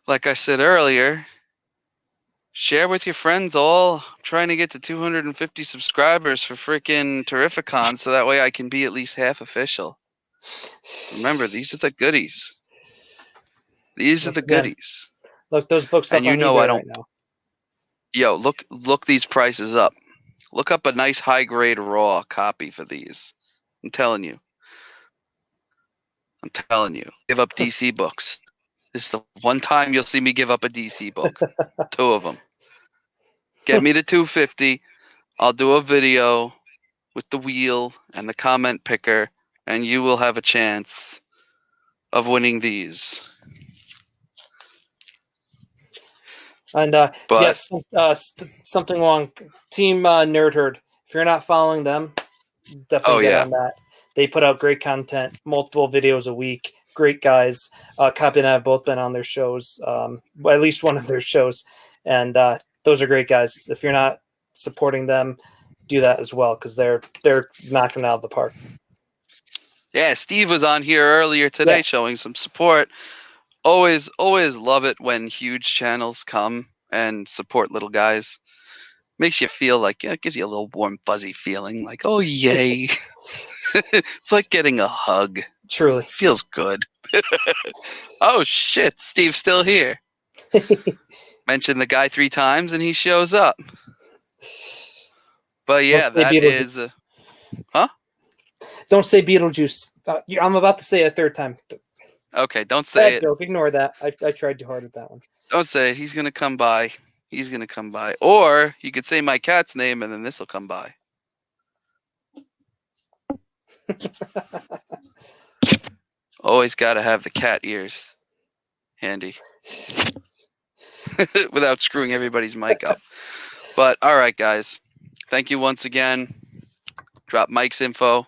like I said earlier, share with your friends all. I'm trying to get to 250 subscribers for freaking Terrificon so that way I can be at least half official. Remember, these are the goodies. These are the goodies. Look those books up And you on know eBay I don't. right now. Yo, look these prices up. Look up a nice high grade raw copy for these. I'm telling you. Give up DC books. This is the one time you'll see me give up a DC book. 2 of them. Get me to 250. I'll do a video with the wheel and the comment picker, and you will have a chance of winning these. And But yes, something wrong. Team Nerd Herd. If you're not following them, definitely get on that. They put out great content, multiple videos a week. Great guys. Copy and I have both been on their shows, at least one of their shows, and those are great guys. If you're not supporting them, do that as well because they're knocking it out of the park. Yeah, Steve was on here earlier today showing some support. Always love it when huge channels come and support little guys. Makes you feel it gives you a little warm, fuzzy feeling like, oh, yay. It's like getting a hug. Truly. Feels good. Oh, shit. Steve's still here. Mention the guy 3 times and he shows up. But yeah, that is... huh? Don't say Beetlejuice. I'm about to say it a 3rd time. Okay, don't say it. Joke. Ignore that. I tried too hard at that one. Don't say it. He's going to come by. Or you could say my cat's name and then this will come by. Always got to have the cat ears handy. Without screwing everybody's mic up. But all right, guys. Thank you once again. Drop Mike's info.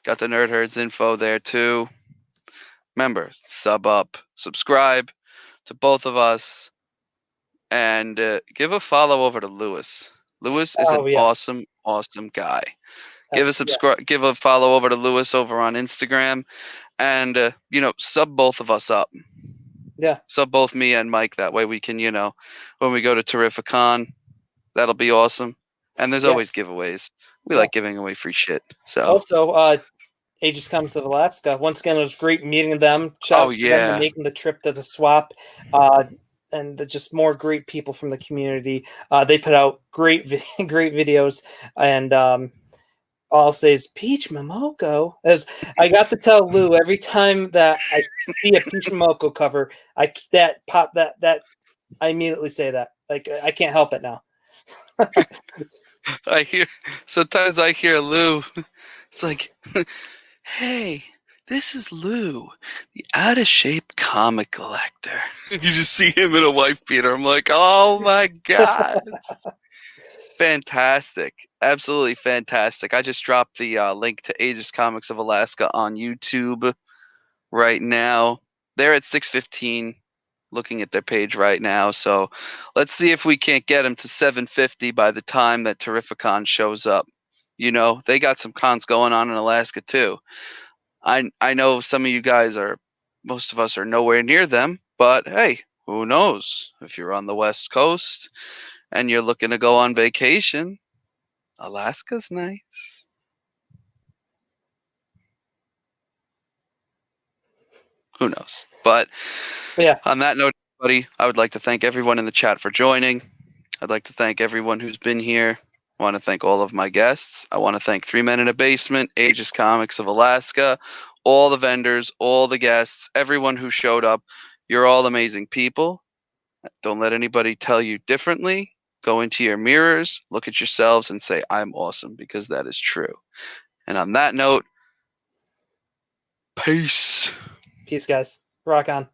Got the Nerd Herd's info there too. Remember, sub up, subscribe to both of us, and give a follow over to Lewis. Lewis is awesome guy. Give a follow over to Lewis over on Instagram, and sub both of us up. Yeah. Sub both me and Mike. That way we can, when we go to Terrificon, that'll be awesome. And there's always giveaways. We like giving away free shit. So also, Aegis comes to Alaska. Once again, it was great meeting them. Shout out to them and making the trip to the swap. And just more great people from the community. They put out great videos. And all I'll say is Peach Momoko. As I got to tell Lou every time that I see a Peach Momoko cover, I immediately say that. I can't help it now. Sometimes I hear Lou. It's like, hey, this is Lou, the out of shape comic collector. You just see him in a wife beater. I'm like, oh my god. Fantastic. Absolutely fantastic. I just dropped the link to Aegis Comics of Alaska on YouTube right now. They're at 615 looking at their page right now. So let's see if we can't get them to 750 by the time that Terrificon shows up. You know, they got some cons going on in Alaska too. I know some of you guys most of us are nowhere near them, but hey, who knows? If you're on the West Coast and you're looking to go on vacation, Alaska's nice. Who knows? But Yeah. On that note, everybody, I would like to thank everyone in the chat for joining. I'd like to thank everyone who's been here. I want to thank all of my guests. I want to thank 3 Men in a Basement, Aegis Comics of Alaska, all the vendors, all the guests, everyone who showed up. You're all amazing people. Don't let anybody tell you differently. Go into your mirrors, look at yourselves, and say, I'm awesome, because that is true. And on that note, peace. Peace, guys. Rock on.